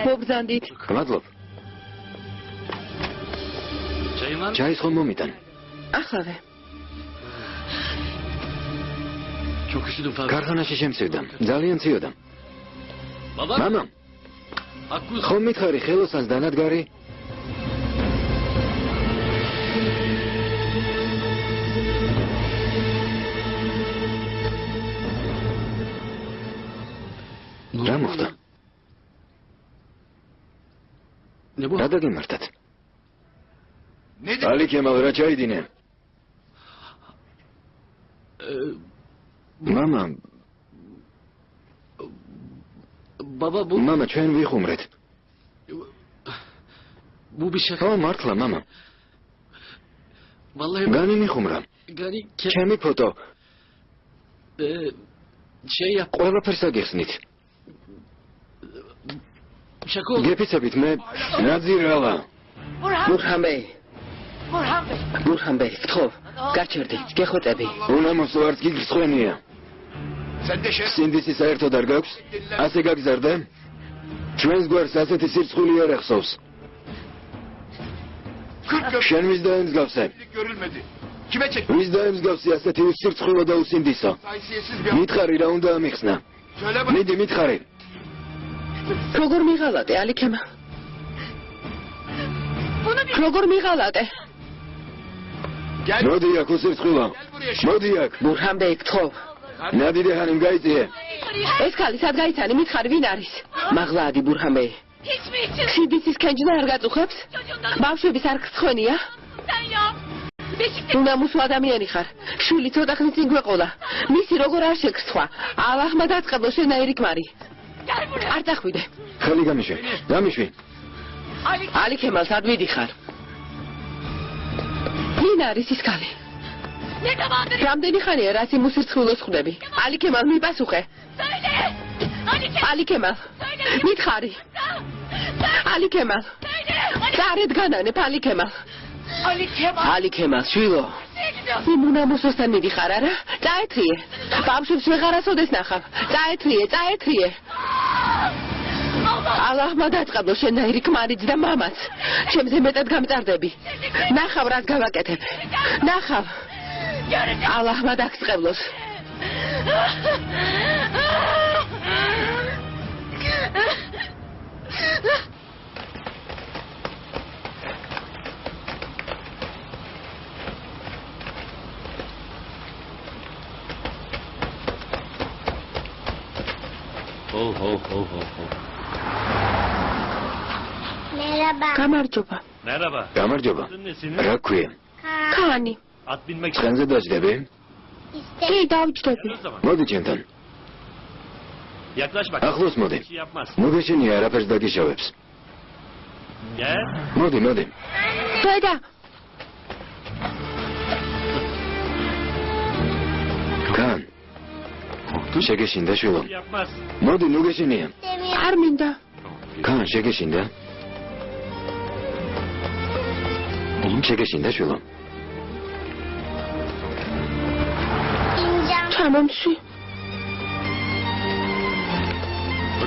მოგზანდით. მადლობ. ჩაის ხომ მომიტან? ახლა. Çok üşüdüm Faruk. ქარხანაში შემცირდა. ძალიან ციოდა. Baba. მამა, Haklısın. ხომ მითხარი ხელოსანს დანადგარი? რა მოხდა? Ne bu? რა დაგიმართათ? ალიქემალ რა ჩაიდინე? მამა, Baba bu მამა ჩვენ ვიხუმრეთ. bu bir şaka. ო, მართლა მამა. Vallahi განი მიხუმრა. gani ჩემი ფოტო. şey yap. ყველაფერს აგიხსნით. Şaka oldu. გეფიცებით მე ნაძირავა. Burhan Bey, ვთხოვ, გაჩერდი, გეხოწები. უნამოსო არც გიგრსხვენია. სინდისი საერთოდ არ გაქვს? ასე გაგზარდა? ჩვენს გვარს ასეთი სირცხული არ ახსოვს. შენ ვის დაემსგავსე? ვის დაემსგავსე ასეთი უსირცხვილო და უსინდისო? მითხარი რა უნდა ამიხსნა? მიდი მითხარი. როგორ მიღალატე, ალიქემა? როგორ მიღალატე? მოდი აქ უსირცხვილო. მოდი აქ. Burhan Bey, ვთხოვ. ნადირე ჰანიმ გაიწიე. ეს ქალი სად გაიცანი, მითხარი ვინ არის? მაღლაადი Burhan Bey. სიდისის კენჯნა არ გაწუხებს? ბავშვების არ გსხვენია? უნამუსო ადამიანი ხარ. შვილი ცოტა ხნის წინ გვეყოლა. მისი როგორ არ შეგსხვა? ალაჰმა დაწყებო შენაირი ქმარი. არ დახვიდე. ხელი გამიშვი. გამიშვი. ალიქემალს არ ვიდიხარ. ვინ არის ის ქალი? რამდენი ხანია რას იმ უსირცხვილოს ხვდები? ალიქემალ მიპასუხე. ალიქემალ. მითხარი. ალიქემალ. წარედ განანებ ალიქემალ. ალიქემალ, შვილო. იმ უნამოსოსთან მიდიხარ არა? წაეთრიე. ბავშვებს ვეღარასოდეს ნახავ. წაეთრიე. ალაჰმა დაწყაბლო შენაირი ქმარიც და მამაც. ჩემზე მეტად გამწარდები. ნახავ რას გავაკეთებ. ნახავ. ალაჰმა დაგწყებლოს. Ho. გამარჯობა. Merhaba. გამარჯობა. რა ქვია? ქანი. At binmek ცხენზე დაждები? კი, დავჯდები. მოდი ჩემთან. Yaklaş bak. ახლოს მოდი. Bir şey yapmaz. მოგეშინია არაფერს დაგიშავებს. Gel. მოდი. დედა, კან. შეგეშინდა შვილო. Bir şey yapmaz. მოდი, ნუ გეშინია. არ მინდა. კან, შეგეშინდა. შეგეშინდა შვილო. ჩამომშვი.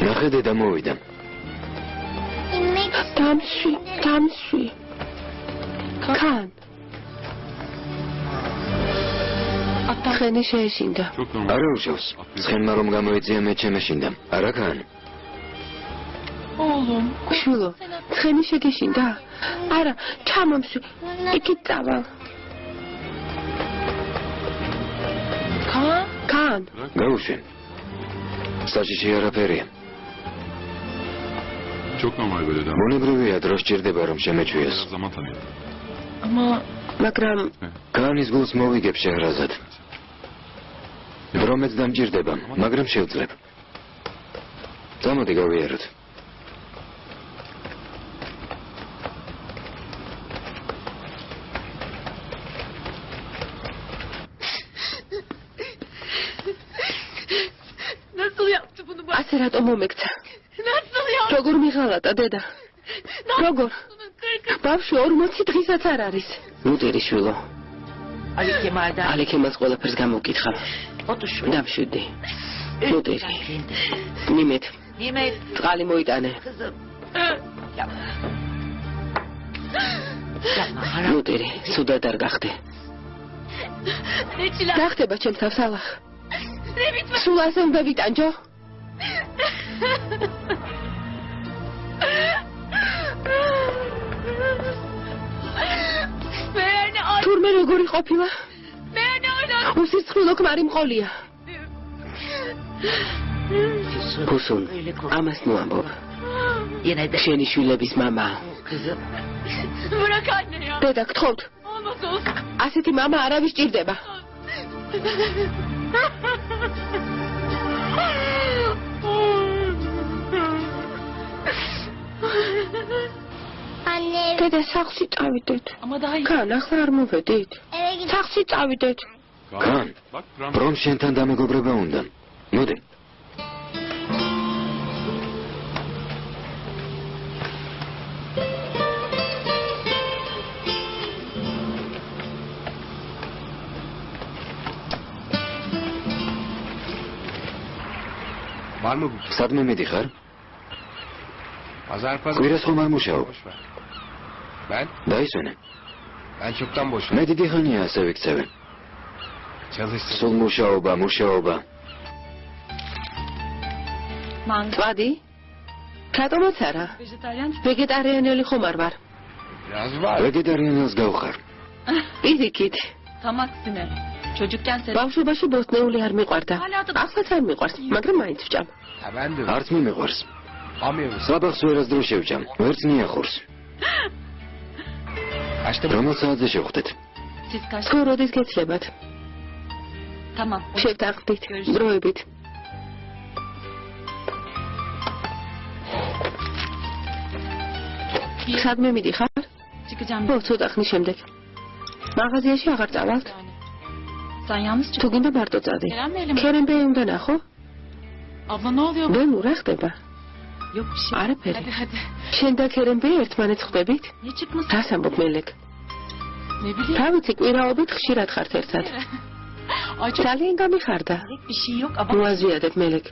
ნახე დედა მოვიდა. დამშვი. კან. ცხენი შეეშინდა. Çok normal. არა უშავს. ცხენმა რომ გამოიწია მე ჩემეშინდა. არა კან. Oğlum. შვილო, ცხენი შეგეშინდა? არა, ჩამომშვი. იქით წავალ. კან. გაუშვი. საჭიში არაფერია. Çok normal böyle de. მონებრივია დრო სჭირდება რომ შემეჩვიოს. Biraz zaman tanıyor. მაგრამ განის გულს მოვიგებ შეჰრაზად. დრომეც დამჭირდება, მაგრამ შევძლებ. წამოდი გავიაროთ. ასე რატომ მომექცა? როგორ მიღალატა დედა? როგორ? ბავშვი 40 დღისაც არ არის. მუდერი შვილო. ალიქემას ყველაფერს გამოვკითხავ. დამშვიდი. მუდერი. ნიმეთ. წყალი მოიტანე. მუდერი, სუდად არ გახდე. გახდება ჩემს თავს ალახ. სულ ასე უნდა ვიტანჯო? თურმე როგორი ყოფილა? უსიცხვილო ქმარი მყოლია. გუსუნ, ამას მოამბობ. შენი შვილების მამა. დედა, გთხოვთ. ასეთი მამა არავის ჭირდება. დედა, სახლში წავიდეთ. კან, ახლა არ მოვედით. სახლში წავიდეთ. კან, პრომ შენთან დამეგობრება უნდა. მოდი. სადმე მიდიხარ? კვირას ხომ არ მუშაობ? დაისვენე. მე დიდი ხანია ასე ვიქცევენ. სულ მუშაობა. წვადი? რატომაც არა? ვეგეტარიანელი ხომ არ ვარ? ვეგეტარიანელს გავხარ. პირიქით. ბავშვობაში ბოსტნეული არ მიყვარდა. ახლაც არ მიყვარს, მაგრამ მაინც ვჭამ. არც მიმიყვარს. საბახს ვერას დრო შევჭამ, ვერც ნიახურს. რომელ საათზე შევხვდეთ? თუ როდის გეცლებათ? შევთანხმდით, დროებით. სადმე მიდიხარ? ცოტა ხნის შემდეგ. მაღაზიაში აღარ წავალთ? თუ გინდა მარტო წადი. ქერემბეი უნდა ნახო? ბენუ, რა ხდება? არაფერი. შენ და ქერემბეი ერთმანეთს ხვდებით? რას ამბობ მელეკ? რა ვიცი, კვირაობით ხშირად ხართ ერთად. ძალიან გამიხარდა. მოაზვიადებ მელეკ.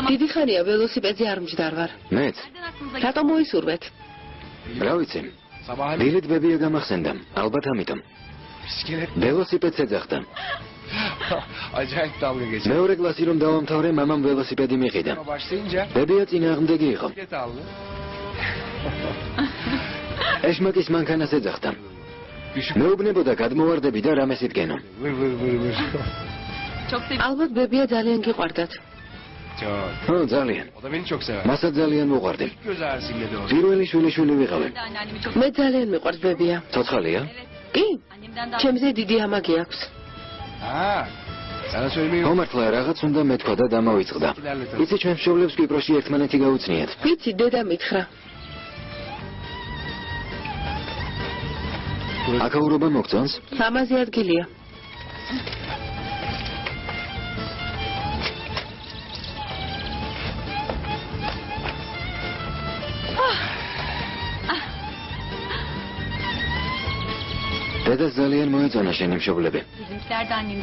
დიდი ხანია ველოსიპედზე არ მჯდარ ვარ. მეც. რატომ მოისურვეთ? რა ვიცი, დილით ბებია გამახსენდა, ალბათ ამიტომ. ველოსიპედს ეძახდა. აჯაიბ დავგეგეჭი. მეორე კლასი რომ დავამთავრე, მამამ ველოსიპედი მიყიდა. ბებია წინააღმდეგი იყო. ეშმაკის მანქანას ეძახდა. მეუბნებოდა გადმოვარდები და რამეს იდგენო. ალბათ ბებია ძალიან გიყვარდათ. ხო, ძალიან. ადამიანი ჩოქსა. მასაც ძალიან მოყვარდი. გოზარსილედო. პირველი შვილიშვილი ვიყავი. მე ძალიან მიყვარს ბებია. ცოცხალია? კი? ჩემზე დიდი ამაგი აქვს. სანაცვლელი მომართლა რაღაც უნდა მეთქვა და დამავიწყდა. იცი ჩვენ მშობლებს კვიპროსში ერთმანეთი გაუცნიათ. ვიცი, დედა მითხრა. აკაურობა მოგწონს? ამაზე ადგილია. დედას ძალიან მოეწონა შენი მშობლები.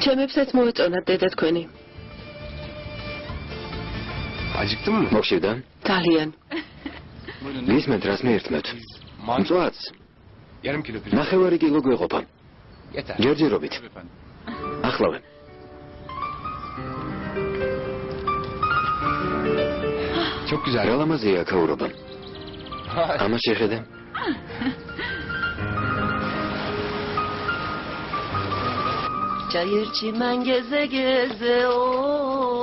ჩემებსაც მოეწონათ დედა თქვენი. აჯიქტმ? მოგშივდა? ძალიან. გისმენთ რას მიერთმევთ? მწვადს. Yarım kilo pirinç. ნახევარი კილო გვეყოფა. Yeter. ჯერჯერობით. ახლავე. Çok güzel. რა ლამაზია აკაურობა. ამას შეხედე. Çayır çimen geze geze of.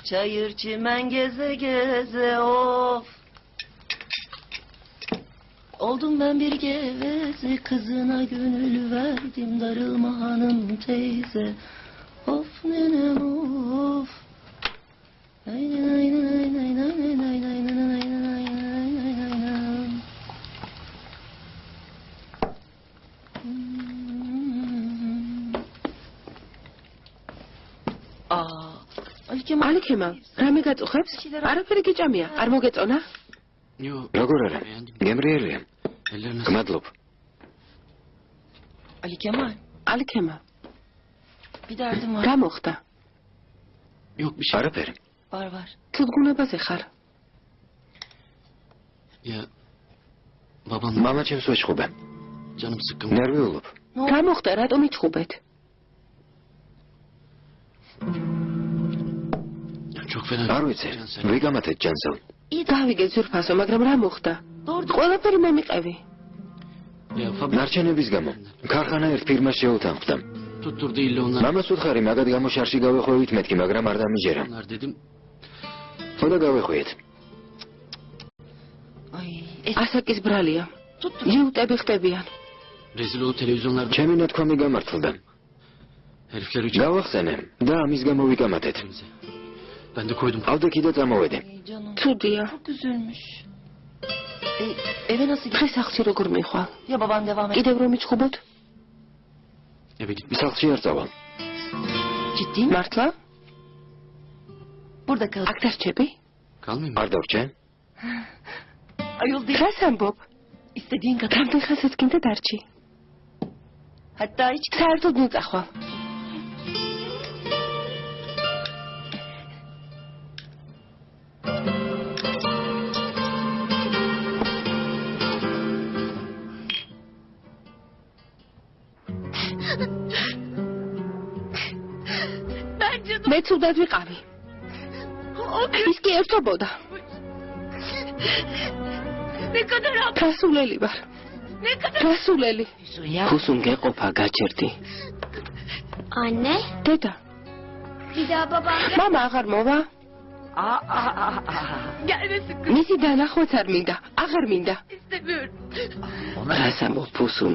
Çayır çimen geze geze of. Oldum ben bir geveze, kızına gönül verdim, darılma hanım teyze. Of nenem of. Aynen aynen aynen aynen aynen aynen aynen aynen aynen. ალიქემა, რამე გაწუხებს? არაფერი გიჭამია, არ მოგეწონა? როგორ არა? გემრიელია. გმადლობ. ალიქემა, Bir derdim var. რა მოხდა? არაფერი. Var. თუდგუნებაზე ხარ? მამა ჩემს ვეშხუბე. ნერვიულობ. რა მოხდა, რატომ იჩხუბეთ? არ ვიცი, ვიგამათეთ ჯანსელ. გავიგე ზურფასო, მაგრამ რა მოხდა? ყველაფერი მე მიყევი. ნარჩენების გამო. ქარხანა ერთ ფირმას შეუთანხმდა. მამას უთხარი, მაგად გამოშარში გავეხვევით მეთქი, მაგრამ არ დამიჯერა. ხოდა გავეხვიეთ. ასაკის ბრალია. იუტები ხდებიან. ჩემი ნათქვამი გამართლდა. გავახსენე და ამის გამო ვიგამათეთ. ავდექი და წამოვედი. ცუდია. Çok üzülmüş. Eve nasıl gitti? დღეს სახლში როგორ მიხვალ? Ya babam devam et. კიდევ რომ იჩხუბოთ? სახლში არ წავალ. Ciddi mi? მართლა? Burada kal. აქ დარჩები? არ დავრჩე? Ayol değil. რას ამბობ? İstediğin kadar. რამდენ ხანსაც გინდა დარჩი? Hatta hiç საერთოდ მიწახვალ. მე ცუდად ვიყავი. ის კი ერთობოდა. რასულელი ვარ. რასულელი. ხუსუნ გეყოფა გაჩერდი. Anne, დედა, bir daha babam მამა აღარ მოვა? gelmesin. მისი დანახვაც არ მინდა, აღარ მინდა. İstemiyorum. რას ამბობ ფუსუნ?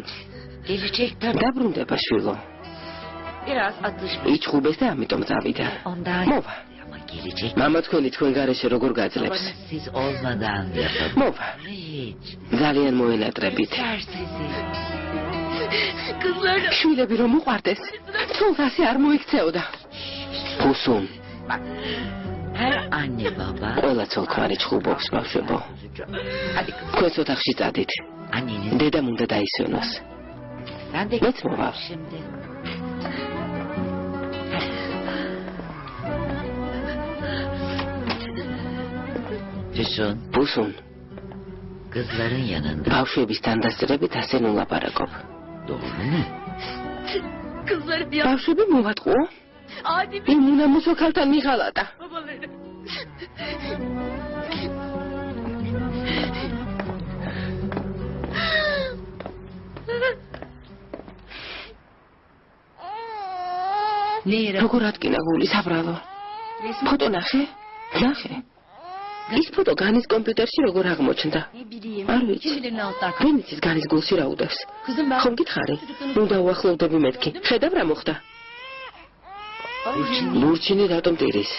Gelecek tabii. დაბრუნდება შვილო. Biraz atışma. იჩხუბეს და ამიტომ წავიდა. Ondan მოვა. ama gelecek. მამა თქვენი თქვენ გარეშე როგორ გაძლებს? Babanız siz olmadan yapabilir. მოვა. Hiç. ძალიან მოენატრებით. Yeter sizi. Kızlarım. შვილები რომ უყვარდეს, თულს ასე არ მოიქცეოდა. ფუსუნ, Bak. Her anne baba. ყველა ცოლ-ქმარი ჩხუბობს ბავშვებო. Hadi თქვენს ოთახში წადით. anneniz. დედამ უნდა დაისვენოს. Ben de Meç baba. şimdi. Füsun. ფუსუნ, Kızların yanında. ბავშვების თანდასწრებით ასე ნულაპარაკობ. Doğru mu? Kızları bir ბავშვები მოვატყუო? adi bir იმუნა მუსოქალთან მიღალატა. babaları. როგორ ატკინა გული საბრალო? ფოტო ნახე? ნახე. ის ფოტო განის კომპიუტერში როგორ აღმოჩნდა? Ne bileyim. არ ვიცი. Kim bilir ne altlar kaldı. ვინ იცის განის გულში რა უდევს? Kızım ben... ხომ გითხარი? ნუ დავახლოვდები მეთქი. ხედავ რა მოხდა? ლურჩინი რატომ ტირის?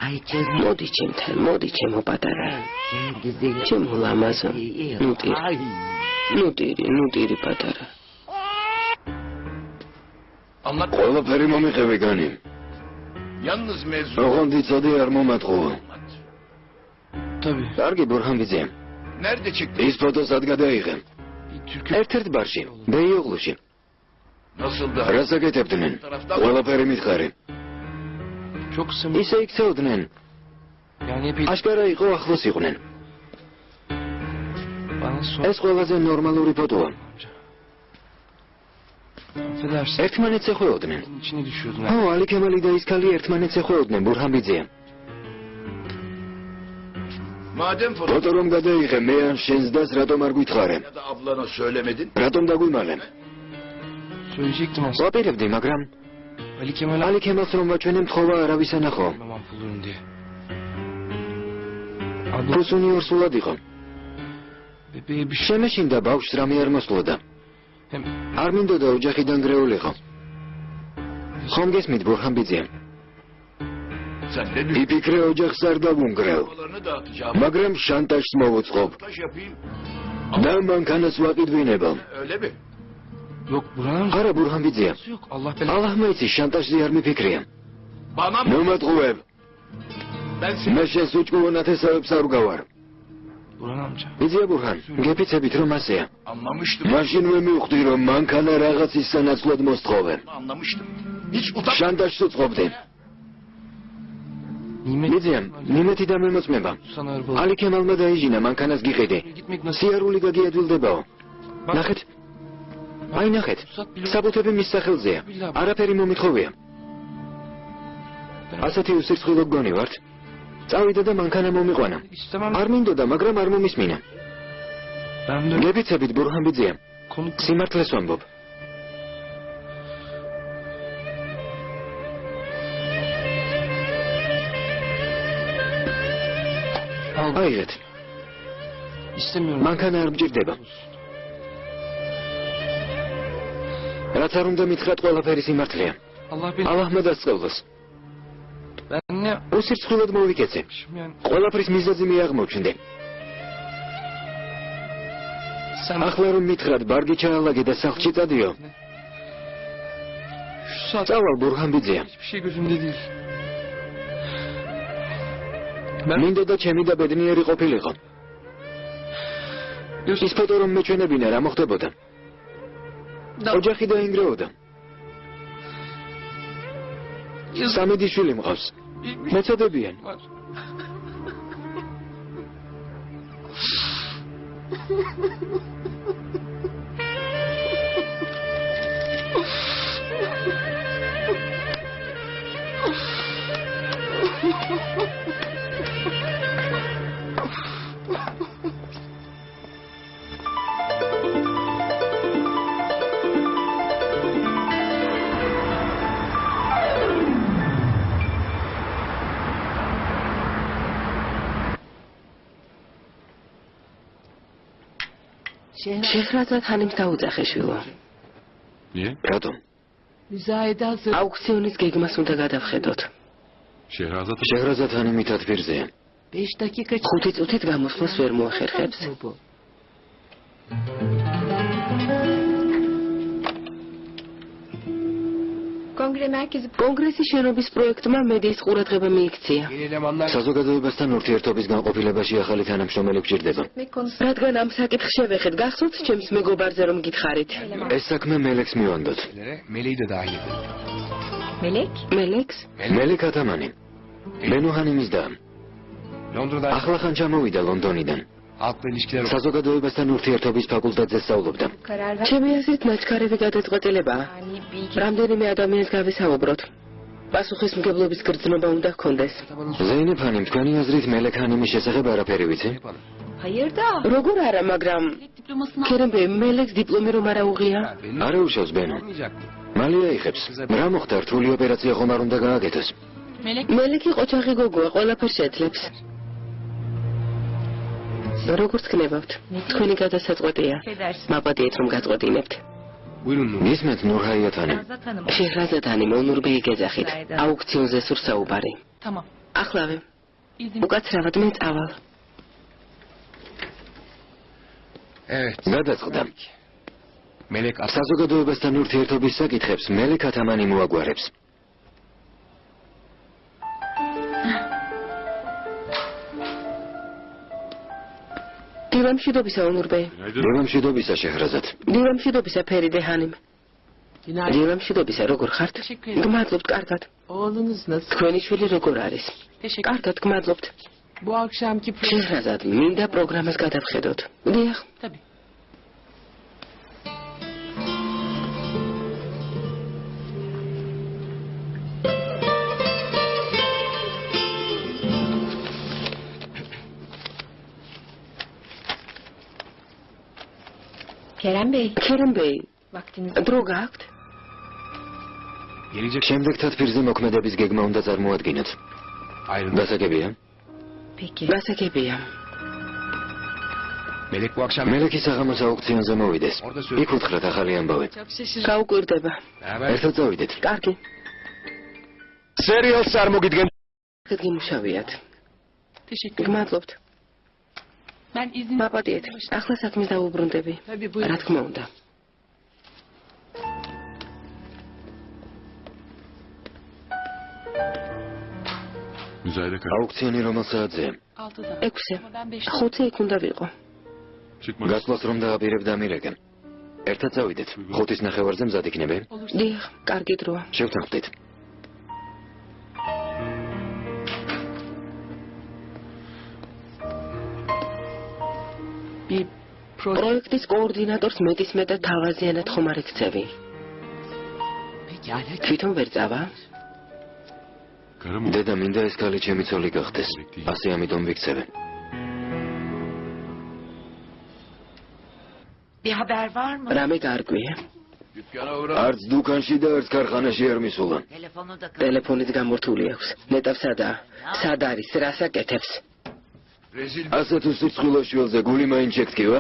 Ay canım. მოდი ჩემთან, მოდი ჩემო პატარა. Gel güzelim. ჩემო ლამაზო. ნუ ტირი. Ay. ნუ ტირი პატარა. Anlat. ყველაფერი მომიყევი განი. Yalnız mevzu. ოღონდ იცოდი არ მომატყუო. Tabii. კარგი ბურჰანბიძე. Nerede çıktı? ის ფოტო სად გადაიღე? Bir türkü. ერთ-ერთ ბარში, ბეიოღლუში. Nasıl da? რას აკეთებდნენ? ყველაფერი მითხარი. Çok samimi. ისე იქცეოდნენ. Yani epey აშკარა იყო ახლოს იყვნენ. bana sor. ეს ყველაზე ნორმალური ფოტოა. Affedersin. ერთმანეთს ეხვეოდნენ. İçine düşüyordun. ო, ალი ქემალი და ის ქალი ერთმანეთს ეხვეოდნენ, ბურჰანბიძე. Madem foto ფოტო რომ გადაიღე, მე ან შენს დას რატომ არ გითხარე? ya da ablana söylemedin. რატომ დაგვიმალე? Söyleyecektim aslında. ვაპირებდი, მაგრამ Ali Kemal ალი ქემალს რომ ვაჩვენე, მთხოვა არავის ანახო. Babam pulun diye. Abla რუს უნივერსულად იყო. bebeğe bir şey. შემეშინდა ბავშვს რამე არ მოსვლოდა. Hem არ მინდოდა ოჯახიდან გრეულიყო. ხომ გესმით, ბურჰანბიძე? sen ne diyorsun? იფიქრე ოჯახს არ დავუნგრევ, Babalarını dağıtacağım. მაგრამ შანტაჟს მოვუწყობ Taş yapayım. და მანქანას ვაყიდვინებო. Öyle mi? Yok buranın არა, ბურჰანბიძე, yok. Allah belanı. ალლაჰმა იცის, შანტაჟზე არ მიფიქრია. Bana mı? მომატყუებ, Ben seni. მე შენს უჭკუო ნათესავებს არ ვგავარ. Burhan amca. იცი ბურჰან, გეფიცებით რომ ასეა. Anlamıştım. მაშინვე მივხვდი რომ მანქანა რაღაცის სანაცვლოდ მოსთხოვე. Anlamıştım. Hiç utan. შანტაჟს უწყობდი. Nimet. მიძიამ, ნიმეთი და მემოწმება. Sana araba. ალი ქემალმა დაიჟინა მანქანას გიყიდი. Gitmek nasıl? სიარული გაგიადვილდებაო. ნახეთ. აი ნახეთ. საბუთები მის სახელზეა. არაფერი მომითხოვია. ასეთი უსირცხვილო გონი ვართ. წავიდა და მანქანა მომიყვანა. İstemem. არ მინდოდა, მაგრამ არ მომისმინა. Ben de გეფიცებით, ბურჰანბიძე, konu სიმართლეს ვამბობ. al. აიღეთ. İstemiyorum. მანქანა არ მჭირდება. რაც არ უნდა მითხრათ, ყველაფერი სიმართლეა. Allah beni. ალლაჰმა დასწავლოს. Ben ne უსირცხვილოდ მოვიკეცე. yapmışım yani. ყველაფრის მიზეზი მე აღმოჩნდი. Sen ახლა რომ მითხრათ, ბარგი ჩაალაგე და სახლში წადიო. şu saat წავალ, ბურჰანბიძე. hiçbir şey gözümde değil. მინდოდა ჩემი და ბედნიერი ყოფილიყო. ის ფოტო რომ მეჩვენებინა, რა მოხდებოდა? ოჯახი დაინგრეოდა. სამი შვილი მყავს. მეწოდებიან. Var. შეხრაზად ჰანიმს დაუძახე შვილო. ნიე? რატომ? Müzayede hazır. აუქციონის გეგმას უნდა გადავხედოთ. შეჰრაზად შეჰრაზად ჰანიმი თათბირზეა. 5 dakika 5 წუთით გამოსვლას ვერ მოახერხებს. bu. Kongre merkezi კონგრესის შენობის პროექტმა მედიის ყურადღება მიიქცია. Yeni elemanlar საზოგადოებასთან ურთიერთობის განყოფილებაში ახალი თანამშრომელი გჭირდება. etmek konusu. რადგან ამ საკითხს შევეხეთ, გახსოვთ ჩემს მეგობარზე რომ გითხარით. ეს საქმე მელექს მივანდოთ. Meleği de dahil edelim. Melek? მელექს? მელეკ ათამანი. ბენუ ჰანიმის და. Londra'da Ახლახან ჩამოვიდა ლონდონიდან. halkla ilişkiler საზოგადოებასთან ურთიერთობის ფაკულტეტზე სწავლობდა. Karar ver. ჩემი აზრით ნაჩქარები გადაწყვეტილებაა. Yani bir iki რამდენიმე ადამიანს გავესაუბროთ. პასუხისმგებლობის გრძნობა უნდა ჰქონდეს. ზეინეფანი, თქვენი აზრით მელექანიმის შესახებ არაფერი ვიცი? yapalım. hayır da. როგორ არა, მაგრამ Diplomasını ქერემბე მელექს დიპლომი რომ არა უღია? Benim არა უშავს ბენო. olmayacak mı? მალე აიხებს. რა მოხდა, რთული ოპერაცია ხომ არ უნდა გააკეთოს? Melek მელექი ყოჩაღი გოგოა, ყველაფერს შეძლებს. როგორც გნებავთ, თქვენი გადასაწყვეტია. Affedersin. მაპატიეთ რომ გაწყვეტინებთ. Buyurun Nur. გისმენთ ნურჰაიათანი. Azat Hanım. შეჰრაზადანი მონურბეი გეძახით. აუქციონზე სურს საუბარი. tamam. ახლავე. İzin. უკაცრავად მე წავალ. Evet. გადაწყდა. Melek Aslan. საზოგადოებასთან ურთიერთობის საკითხებს მელექ ათამანი მოაგვარებს. დივამშვიდობისა მონურბეი. დევამშვიდობისა შეჰრაზად. დივამშვიდობისა ფერიდე ჰანიმ. დივამშვიდობისა როგორ ხართ? Teşekkür ederim. გმადლობთ კარგად. Oğlunuz nasıl? თქვენი შვილი როგორ არის? Teşekkür. კარგად გმადლობთ. Bu akşamki შეჰრაზად, მინდა პროგრამას გადავხედოთ. დიახ. Tabii. Kerem Bey. ქერემბეი, Vaktiniz. დრო გაქვთ? Gelecek შემდეგ თათფირზე მოქმედების გეგმა უნდა წარმოადგინოთ. ayrıldı. გასაგებია? Peki. გასაგებია. Melek bu akşam მელექი საღამოს აუქციონზე მოვიდეს. Orada söz. იქ უთხრათ ახალი ამბავი. çok şaşırdım. გაუკვირდება. Beraber ერთად წავიდეთ. კარგი. სერიალს არ მოგიდგენ. კარგად გიმუშავიათ. Teşekkür. გმადლობთ. Ben izin. მაპატიეთ. ახლა საქმეს დაუბრუნდები. Tabii რა buyurun. თქმა უნდა. müzayede kar. აუქციონი რომელ საათზეა? 6'da. 6-ე. Ama ben 5'te. 5-ე იქ უნდა ვიყო. Çıkmak. გასვლას რომ დააპირებ დამირეკენ. ერთად წავიდეთ. 5-ის ნახევარზე მზად იქნები? Olur. დიახ, კარგი დროა. შევთანხმდით. Bir პროექტის კოორდინატორს მეტის მეტად თავაზიანად ხომ არ ექცევი? Pekala. თვითონ ვერ წავა? Karım o. დედა მინდა ეს ქალი ჩემი ცოლი გახდეს. ასე ამიტომ ვიქცევე. Bir haber var mı? რამე გარკვია? არც დუქანში და არც ქარხანაში არ მისულა. Telefonu da ტელეფონით გამორთული აქვს. ნეტავ სადაა? სად არის? რას აკეთებს? ასე თუ სიცხვილო შვილზე გული მაინც შეგთქივა?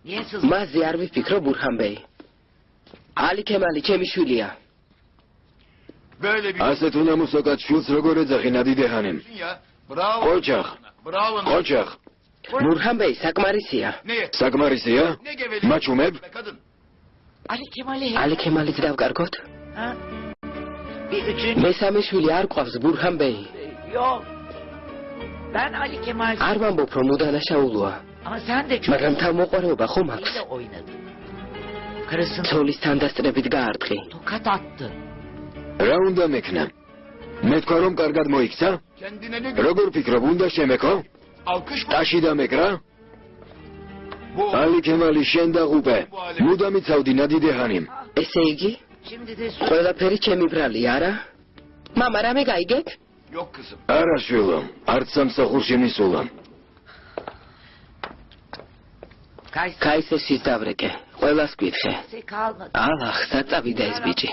Niye sız? მასზე არ ვიფიქრო ბურჰანბეი. ალი ქემალი ჩემი შვილია. ასე თუ ნამუსოკად შვილს როგორ ეძახი ნადიდეჰანემ? ყოჩახ. ყოჩახ. ბურჰანბეი საკმარისია. საკმარისია? მაჩუმებ? Ali Kemal'i. ალი ქემალიც დავკარგოთ? Ha? Bir üçüncü. მესამე შვილი არ ყავს ბურჰანბეი. Yok. Ben Ali Kemal. არ ვამბობ რომ უდანაშაულოა, Ama sen de çok მაგრამ თავმოყარეობა ხომ აქვს? iyi oynadın. Karısını ცოლის თანდასწრებით გაარტყი. tokat attı. რა უნდა მექნა? მე თქვა რომ კარგად მოიქცა? როგორ ფიქრობ, უნდა შემექო? ტაში დამეკრა? ალი ქემალი შენ დაღუპე. მუდამ იცავდი ნადიდეჰანემ. ესე იგი, Şimdi de ყველაფერი ჩემი ბრალი, არა? მამა, რამე გაიგეთ? არა შვილო, არც სამსახურში მისულა. Kayseri კაისერშიც დავრეკე, ყველას გვითხრე. kalmadı. ალახ, სად წავიდა ეს ბიჭი?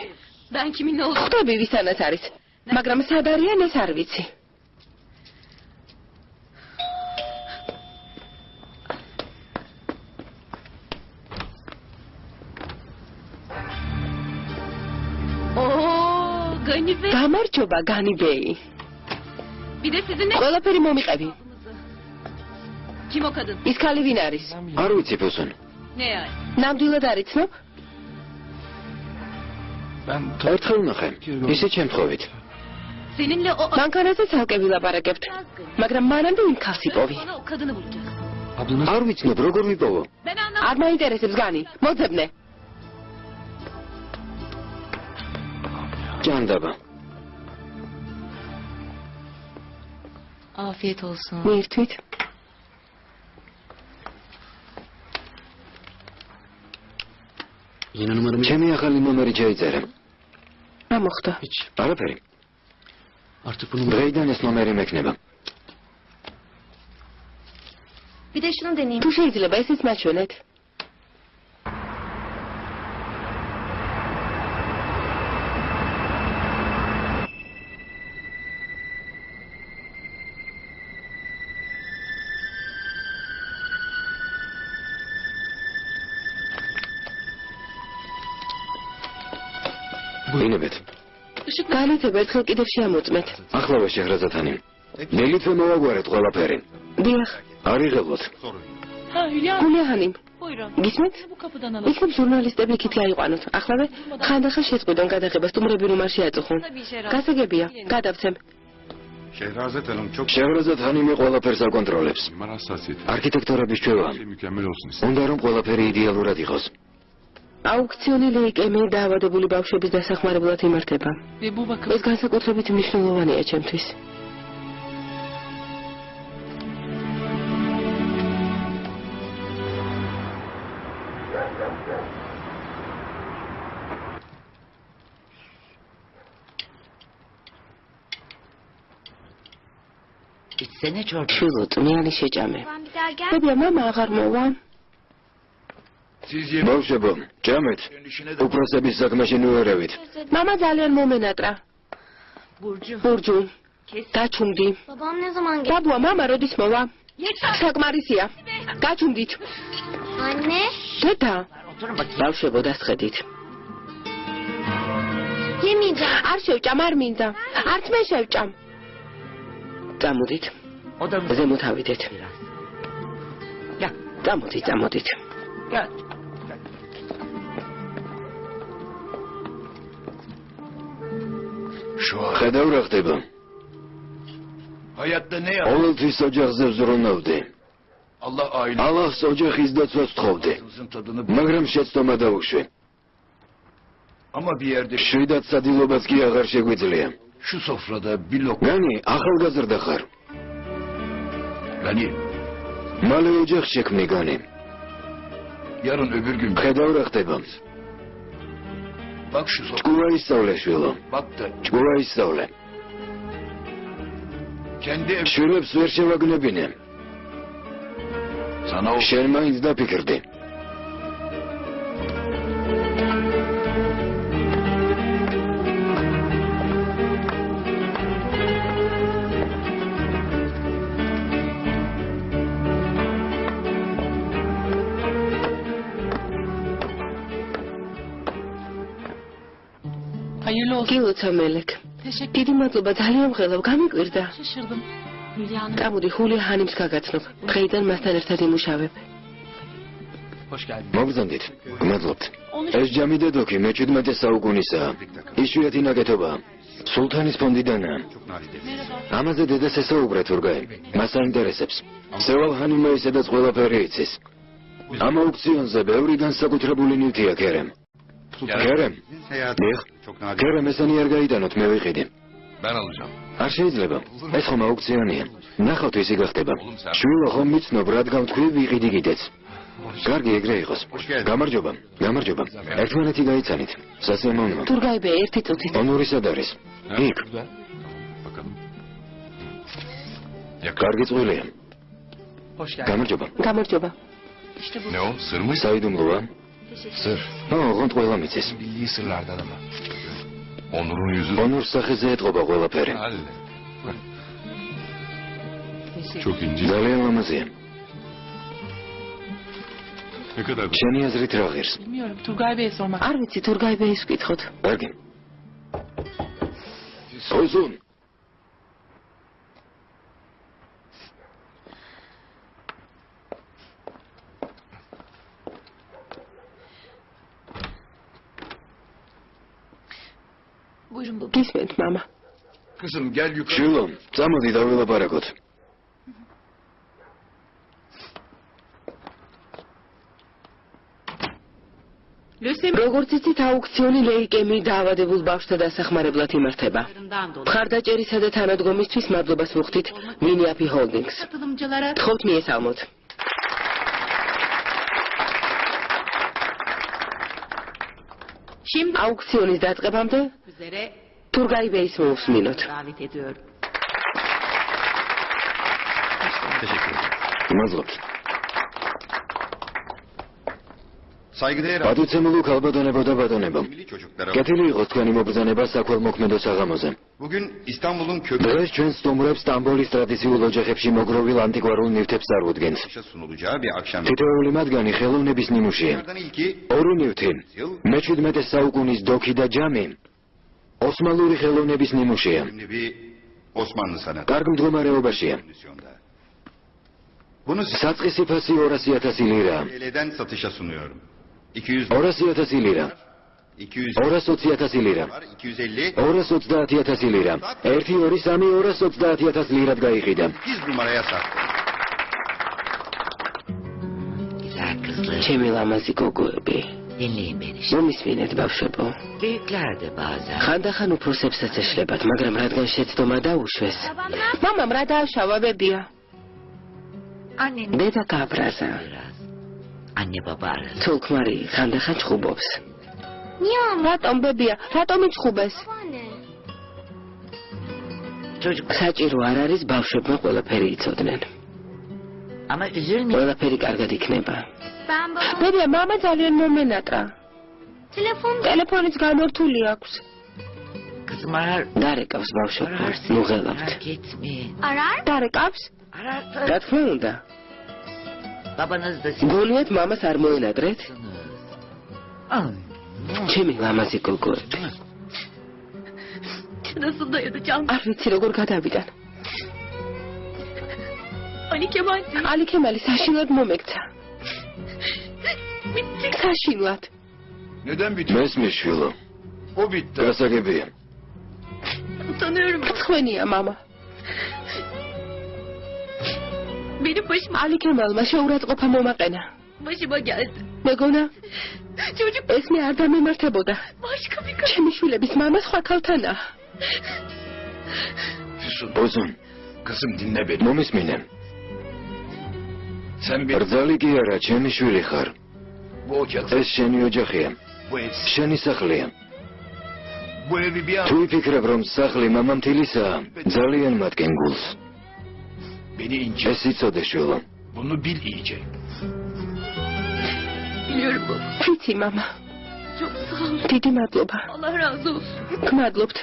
Ben kiminle olduğumu ხვდები ვისანაც არის, მაგრამ სად არიან ეს არ ვიცი. Oo, Gani Bey. გამარჯობა, განიბეი. Bir de sizinle ყველაფერი მომიყევი. kim o kadın? ის ქალი ვინ არის? არ ვიცი ფოსონ. Ne yani? ნამდვილად არ იცნობ? ben ერთხელ ნახე. ისე ჩემთხოვით. Seninle o მანქანაზე ცალკე ვილაპარაკებთ, მაგრამ მანამდე იმ ქალს იპოვი. Bana o kadını bulacağız. ablanız არ ვიცნობ როგორ ვიპოვო. Ben anlamadım. არ მაინტერესებს განი, მოძებნე. ჭანდაბა. Afiyet olsun. მიირთვით. Yeni numaramı ჩემი ახალი ნომერი ჩაიწერე. რა მოხდა? არაფერი. artık bunu დღეიდან ეს ნომერი მექნება. Bir de şunu deneyeyim. თუ შეიძლება ესეც მაჩვენეთ. ვინებეთ? განათება ერთხელ კიდევ შეამოწმეთ. ახლავე შეჰრაზადანი. ნელითვე მოვაგვარეთ ყველაფერი. დიახ. არიღებოთ. Ha Hülya. გულიაჰანი. Buyurun. გისმენთ? Bu kapıdan alalım. იქნებ ჟურნალისტები იქით გაიყვანოთ. ახლავე ხანდახან შეწყვიტონ გადაღებას თუ მრები რომ არ შეაწუხონ. გასაგებია, გადავცემ. შეჰრაზად ელამ ჩოკ შეჰრაზადანი მე ყველაფერს აკონტროლებს. მარასაცით არქიტექტორების ჩვევა. მიკამელოსნის უნდა რომ ყველაფერი იდეალურად იყოს. აუქციონი ლეიკემი დაავადებული ბავშვების დასახმარებლად იმართება. Ve bu bakım ეს განსაკუთრებით მნიშვნელოვანია ჩემთვის. İçsene çorba. შვილო, წვნიანი შეჭამე. Ben bir daha gel. დებია, მამა აღარ მოვა. ბავშვებო, ჭამეთ. უпроსების საქმეში ნუერევით. მამა ძალიან მომენატრა. Burcu. ბურჯუ, გაჩუმდი. Babam ne zaman gelecek? დაბუა, მამა როდის მოვა? Yeter. საკმარისია. გაჩუმდით. Anne. დედა, Oturun bakayım. ბავშვებო, დასხედით. Yemeyeceğim. არ შევჭამ, არ მინდა. არც მე შევჭამ. წამოდით. Odamıza ზემოთ ავიდეთ. biraz. Gel. წამოდით, წამოდით. Gel. ხედავ რა ხდება. Hayatta ne yap? ყოველთვის ოჯახზე ვზრუნავდი. Allah aile ალლაჰს ოჯახის დაცვას ვთხოვდი. tadını მაგრამ შეცდომა დაუშვი. ama bir yerde შვიდად სადილობას კი აღარ შეგვიძლია. şu sofrada bir lokma განი, ახალგაზრდა ხარ. Gani მალე ოჯახ შექმნი განი. yarın öbür gün ხედავ რა ხდება. bak şu sofra ჭკუა ისწავლე შვილო. bak da ჭკუა ისწავლე. kendi ev შვილებს ვერ შევაგნებინე. sana o შენ მაინც დაფიქრდი. hayırlı olsun. გილოცა მელეკ. Teşekkür დიდი მადლობა, ძალიან მღელავ, გამიკვირდა. Şaşırdım. Hülya Hanım. წამოდი, ხული ჰანიმს გაგაცნობ. დღეიდან მასთან ერთად იმუშავებ. hoş geldin. მოგზანდით. გმადლობთ. Onu ეს ჯამი დედოქი მე-17 საუკუნისაა. იშვიათი ნაკეთობაა. სულთანის ფონდიდანაა. merhaba. ამაზე დედას ესაუბრე თურგაი. მას აინტერესებს. სევალ ჰანიმა ისედაც ყველაფერი იცის. ამ აუქციონზე ბევრი განსაკუთრებული ნივთია ქერემ. ქერემ? დიახ. ქერემ ესენი არ გაიტანოთ, მე ვიყიდი. Ben alacağım. არ შეიძლება. ეს ხომ აუქციონია. ნახავთ ისი გახდება. შვილო ხომ მიცნობ, რადგან თქვი ვიყიდი კიდეც. კარგი ეგრე იყოს. გამარჯობა, გამარჯობა. ერთმანეთი გაიცანით. სასიამოვნოა. თურგაიბე, ერთი წუთით. ონური სად არის? იქ. Bakalım. კარგი წვილია. Hoş geldin. გამარჯობა. გამარჯობა. İşte bu. Ne o? Sır mı? საიდუმლოა? Sır. ოღონდ ყველა მიცის. Bildiği sırlardan ama. Onur'un yüzü. ონურს სახეზე ეთყობა ყველაფერი. Halle. Çok ince. ძალიან ლამაზია. Ne kadar? შენი აზრით რა ღირს? Bilmiyorum. Turgay Bey'e sormak. არ ვიცი, თურგაიბეის ვკითხოთ. კარგი. სოიზუნ. Buyurun baba. გისმენთ, მამა. kızım gel yukarı. შვილო, წამოდი დავილაპარაკოთ. როგორც იცით, აუქციონი ლეიკემიის დაავადებულ ბავშვთა დასახმარებლად იმართება. მხარდაჭერისა და თანადგომისთვის მადლობას ვუხდით Miniapi Holdings. გთხოვთ მიესალმოთ. აუქციონის დაწყებამდე Turgay Bey'i მოусმინოთ. მადლობთ. პატივცემულო ქალბატონებო და ბატონებო. კეთილი იყოს თქვენი მობრძანება საქველმოქმედო საღამოზე. დღეს ჩვენ სტუმრებს სტამბოლის ტრადიციულ ოჯახებში მოგროვილ ანტიკვარულ ნივთებს წარუდგენთ. თითოეული მათგანი ხელოვნების ნიმუშია. ორი ნივთი, მე-17 საუკუნის დოქი და ჯამი, ოსმალური ხელოვნების ნიმუშია. კარგ მდგომარეობაშია. საწყისი ფასი 200,000 ლირაა. 200,000 ლირა. 220,000 ლირა. 230,000 ლირა. 1 2 3 230,000 ლირად გაიყიდა. ჩემი ლამაზი გოგოები. მომისმინეთ ბავშვებო. ხანდახან უფროსებსაც ეშლებათ, მაგრამ რადგან შეცდომა დაუშვეს. მამამ რა დააშავა ბებია? დედა გაბრაზა. ცოლ-ქმარი ხანდახან ჩხუბობს. რატომ ბებია? რატომ იჩხუბეს? საჭირო არ არის ბავშვებმა ყველაფერი იცოდნენ. ყველაფერი კარგად იქნება. ბებია, მამა ძალიან მომენატრა. ტელეფონიც გამორთული აქვს. დარეკავს ბავშვებო, მუღელავთ. დარეკავს? რა თქმა უნდა. გონიათ მამას არ მოენატრეთ? ჩემი ლამაზი გოგოები. არ ვიცი როგორ გადავიდან. ალი ქემალი საშინლად მომექცა. საშინლად. მესმის შვილო. გასაგებია. მწვენია მამა. ალი ქემალმა შეურაცხყოფა მომაყენა. მეგონა ეს მე არ დამემართებოდა. ჩემი შვილების მამა სხვა ქალთანაა. ოზონ მომისმინე. რძალი კი არა, ჩემი შვილი ხარ. ეს შენი ოჯახია. შენი სახლია. თუ იფიქრებ, რომ სახლი მამამთილისაა, ძალიან მათგენ გულს. ეს იცოდე შვილო. ვიცი მამა. დიდი მადლობა. გმადლობთ.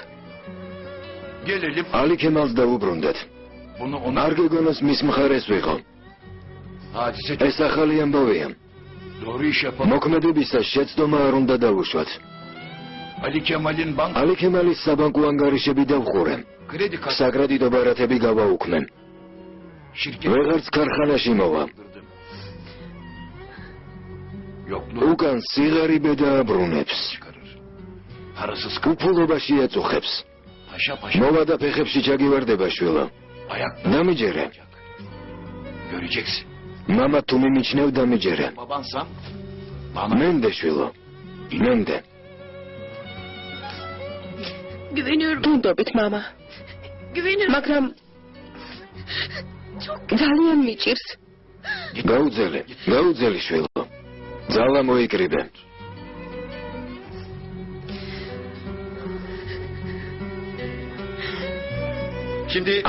ალი ქემალს დაუბრუნდეთ. არ გეგონოს მის მხარეს ვიყო. ეს ახალი ამბავია. მოქმედებისას შეცდომა არ უნდა დაუშვათ. ალი ქემალის საბანკო ანგარიშები დავხურე. საკრედიტო ბარათები გავაუქმე. ვეღარც ქარხანაში მოვა. უკან სიღარიბე დააბრუნებს. უფულობაში ეწუხებს. მოვა და ფეხებში ჩაგივარდება შვილო. დამიჯერე. მამა თუ მიმიჩნევ დამიჯერე. მენდე შვილო. მენდე. გუნდობით მამა. მაგრამ ძალიან მიჭირს. გაუძელი შვილო. ძალა მოიკრიბე.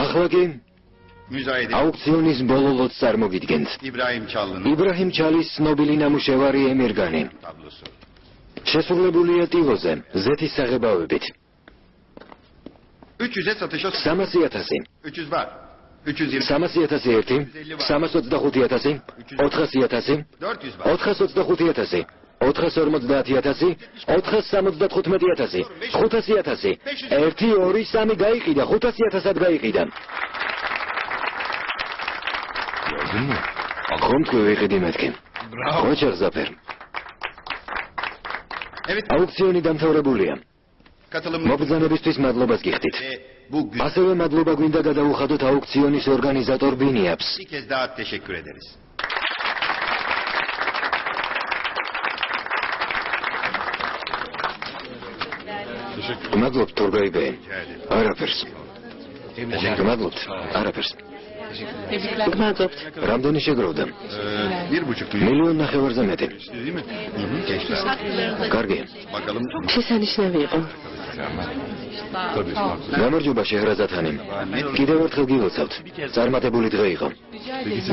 ახლა კი აუქციონის ბოლო ლოტს წარმოგიდგენთ. იბრაჰიმ ჩალის ცნობილი ნამუშევარი ემირგანი. შესრულებულია ტილოზე, ზეთის საღებავებით. 300,000. 300,001, 325,000, 400,000, 425,000, 450,000, 475,000, 500,000, 1 2 3 გაიყიდა, 500,000-ად გაიყიდა. ხომ თქვი ვიყიდი მეთქი. ოჩახ ზაფერ. აუქციონი დამთავრებულია. მობრძანებისთვის მადლობას გიხდით. ასევე მადლობა გვინდა გადაუხადოთ აუქციონის ორგანიზატორ ბინიაპს. გმადლობთ თურგაი ბე. არაფერს. გმადლობთ. არაფერს. გმადლობთ. რამდენი შეგროვდა? 1,5 მილიონ ნახევარზე მეტი. კარგი. შესანიშნავი იყო. გამარჯობა შეჰრაზადხანი. კიდევ ერთხელ გილოცავთ. წარმატებული დღე იყო.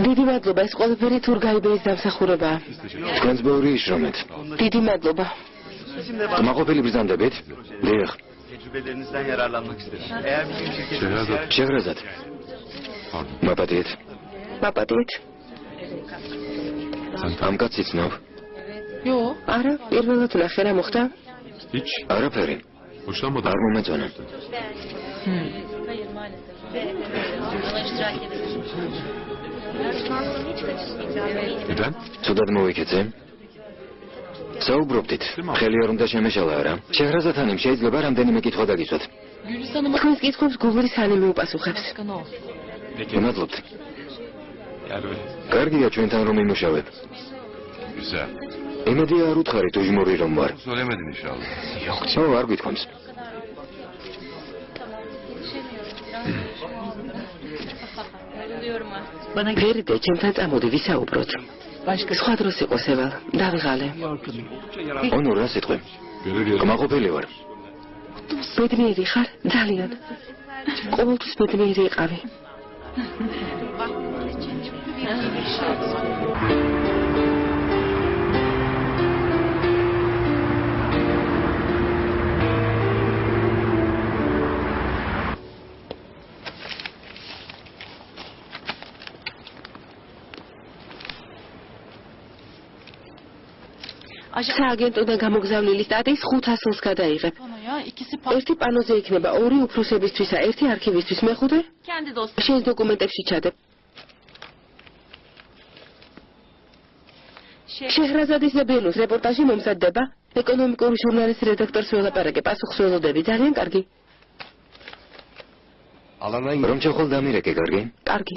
დიდი მადლობა, ეს ყველაფერი თურგაიბეის დამსახურებაა. თქვენს ბევრი იშრომეთ. დიდი მადლობა. კმაყოფილი ბრძანდებით? დიახ. Tecrübelerinizden yararlanmak isterim. Eğer bizim şirketimiz... შეჰრაზად. მაპატიეთ. მაპატიეთ. ამ კაცს იცნობ? იო, არა, პირველად ნახე რა მოხდა? არაფერი. არ მომეწონა. ცუდად მოვიქეცე? საუბრობდით, ხელი არ უნდა შემეშალა არა? შეჰრაზადხანიმ შეიძლება რამდენიმე კითხვა დაგისვათ. თქვენს კითხვებს გუგლის ანი მიუპასუხებს. გმადლობთ. კარგია ჩვენთან რომ იმუშავებ. იმედია არ უთხარით უჟმური რომ ვარ. ო, არ გვითხოვს. ფერიდე, ჩემთან წამოდი ვისაუბროთ. სხვა დროს იყოს ევალ, დავიღალე. ონო რა სიტყვი? კმაყოფილი ვარ. ბედნიერი ხარ? ძალიან. ყოველთვის ბედნიერი იყავი. სააგენტოდან გამოგზავნილი სტატიის 500-ს გადაიღებ. ერთი პანოზე იქნება, ორი უფროსებისთვისა, ერთი არქივისთვის, მეხუთე? შენს დოკუმენტებში ჩადებ. შეჰრაზადის და ბენუს რეპორტაჟი მომზადდება. ეკონომიკური ჟურნალის რედაქტორს ველაპარაკე, პასუხს ველოდები. ძალიან კარგი. რომ ჩახვალ დამირეკე, კარგი? კარგი.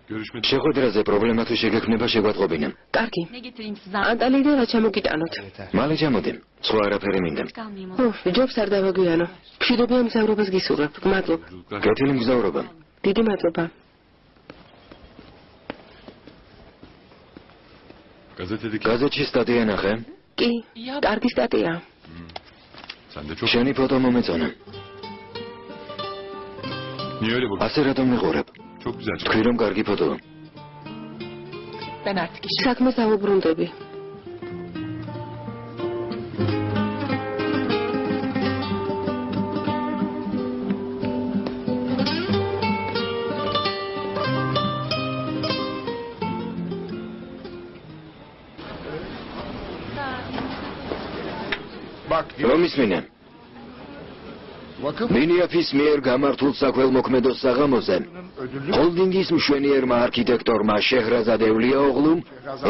შეხვედრაზე პრობლემა თუ შეგექმნება შეგვატყობინე. კარგი. ანტალიდა რა ჩამოგიტანოთ? მალე ჩამოდი. სხვა არაფერი მინდა. ჯობს არ დავაგვიანო. მშვიდობიან მგზავრობას გისურვებ. გმადლობ. კეთილი მგზავრობა. დიდი მადლობა. გაზეთში სტატია ნახე? კი, კარგი სტატია. შენი ფოტო მომეწონა. ასე რატომ მიყურებ? თქვი რომ კარგი ფოტოა. საქმეს დავუბრუნდები. რომ ისმინე. მინიაფის მიერ გამართულ საქველმოქმედო საღამოზე ჰოლდინგის მშვენიერმა არქიტექტორმა შეჰრაზად ევლიაოღლუმ,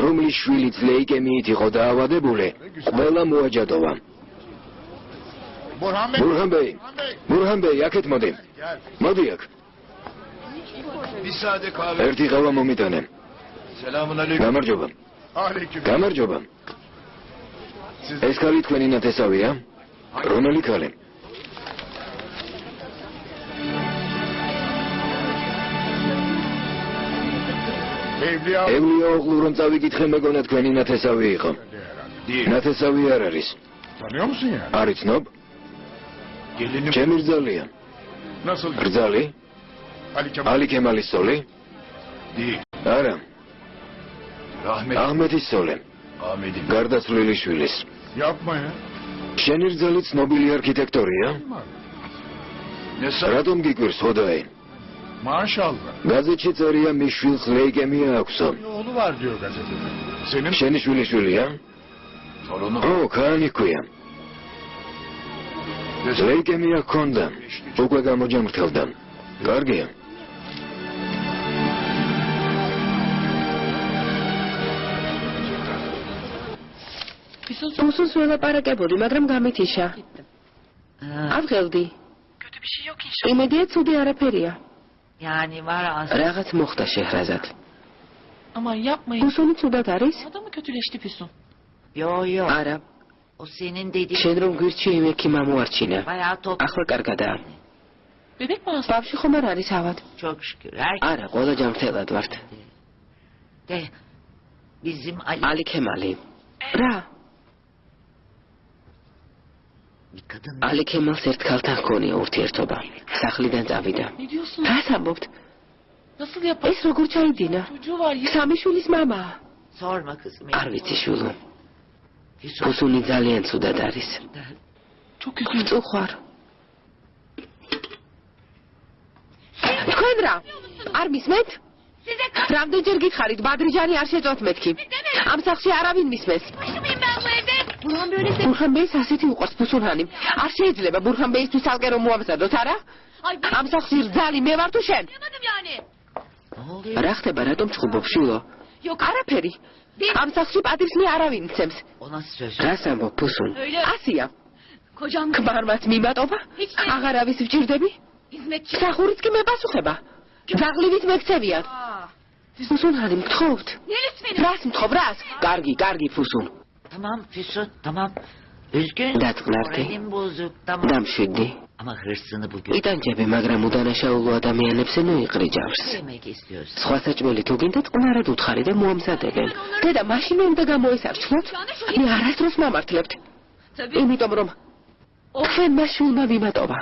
რომლის შვილიც ლეიკემიით იყო დაავადებული, ყველა მოაჯადოვა. ბურჰან ბეი, აქეთ მოდი. მოდი აქ. ერთი ყავა მომიტანე. გამარჯობა. გამარჯობა. ეს ქალი თქვენი ნათესავია? რომელი ქალი? ევლიაოღლუ რომ წავიკითხე მეგონა თქვენი ნათესავი იყო. ნათესავი არ არის. არ იცნობ? ჩემი რძალია. რძალი? ალი ქემალის სოლი? არა. აჰმედის სოლი. გარდაცვლილი შვილის. შენი რძალი ცნობილი არქიტექტორია? რატომ გიკვირს ხოდაი? გაზეთში წერია მის შვილს ლეიკემია აქვსო. შენი შვილიშვილია? ო, ქანი ქვია. ლეიკემია ჰქონდა, უკვე გამოჯამრთელდა. კარგია. უსულს ველაპარაკებოდი, მაგრამ გამითიშა. ავღელდი. იმედია ცუდი არაფერია. რაღაც მოხდა შეჰრაზად. Ama yapmayın. Füsun'u ცუდად არის? Adamı kötüleşti Füsun. არა. O senin dediğin შენ რომ გვირჩი იმ ექი მომარჩინა. bayağı top. ახლა კარგადაა. Bebek mi hasta? ბავში ხომ არ არის ავად? Çok şükür. Herkes არა, ყველა ჯანმრთელად ვართ. de bizim Ali ალი ქემალი. რა? bir kadın. ალი ქემალს ერთ ქალთან ჰქონია ურთიერთობა. სახლიდან წავიდა. Ne diyorsun? რას ამბობთ? Nasıl yapar? ეს როგორ ჩაიდინა? Çocuğu var ya. სამი შვილის მამა. Sorma kızım. არ vicი შვილო. Füsun. ფუსუნი ძალიან ცუდად არის. Çok üzüldüm. წუხვარ. თქვენ რა? არ მისმენთ? რამდენჯერ გითხარით, ბადრიჯანი არ შეწოთ მეთქი. ამ სახლში არავინ მისმენს. ბურჰან ბეის ასეთი უყვარს ფუსუნჰანი. არ შეიძლება ბურჰან ბეისთვის ალკე რომ მოამზადოთ, არა? ამ სახლში რძალი მე ვარ თუ შენ? Ne oluyor? რა ხდება, რატომ ჩხუბობ შვილო? არაფერი. ამ სახლში პატივს მე არავინ მცემს. O nasıl söz? რას ამბობ ფუსუნ? ასია. Kocam ქმარმაც მიმატობა? აღარავის ვჭირდები? სახურიც კი მებასუხება. ძაღლივით მეკცევიათ. ფუსუნჰანი მგთხოვთ? რას მგთხოვ, რას? კარგი, ფუსუნ. Tamam Füsun tamam. Üzgün. Datqlardi. Moralim bozuk tamam. დამშვიდი. Ama hırsını bugün იტანჯები, მაგრამ უდანაშაულო ადამიანებს ნოიყრი ჯავს. yemek istiyorsun. სხვა საჭმელი თუ გინდა წყნარად უთხარი და მოამზადებენ. დედა, მაშინ უნდა გამოესარჩლოთ? მე არასდროს მამართლებთ. იმიტომ რომ თქვენმა შვილმა მიმატობა.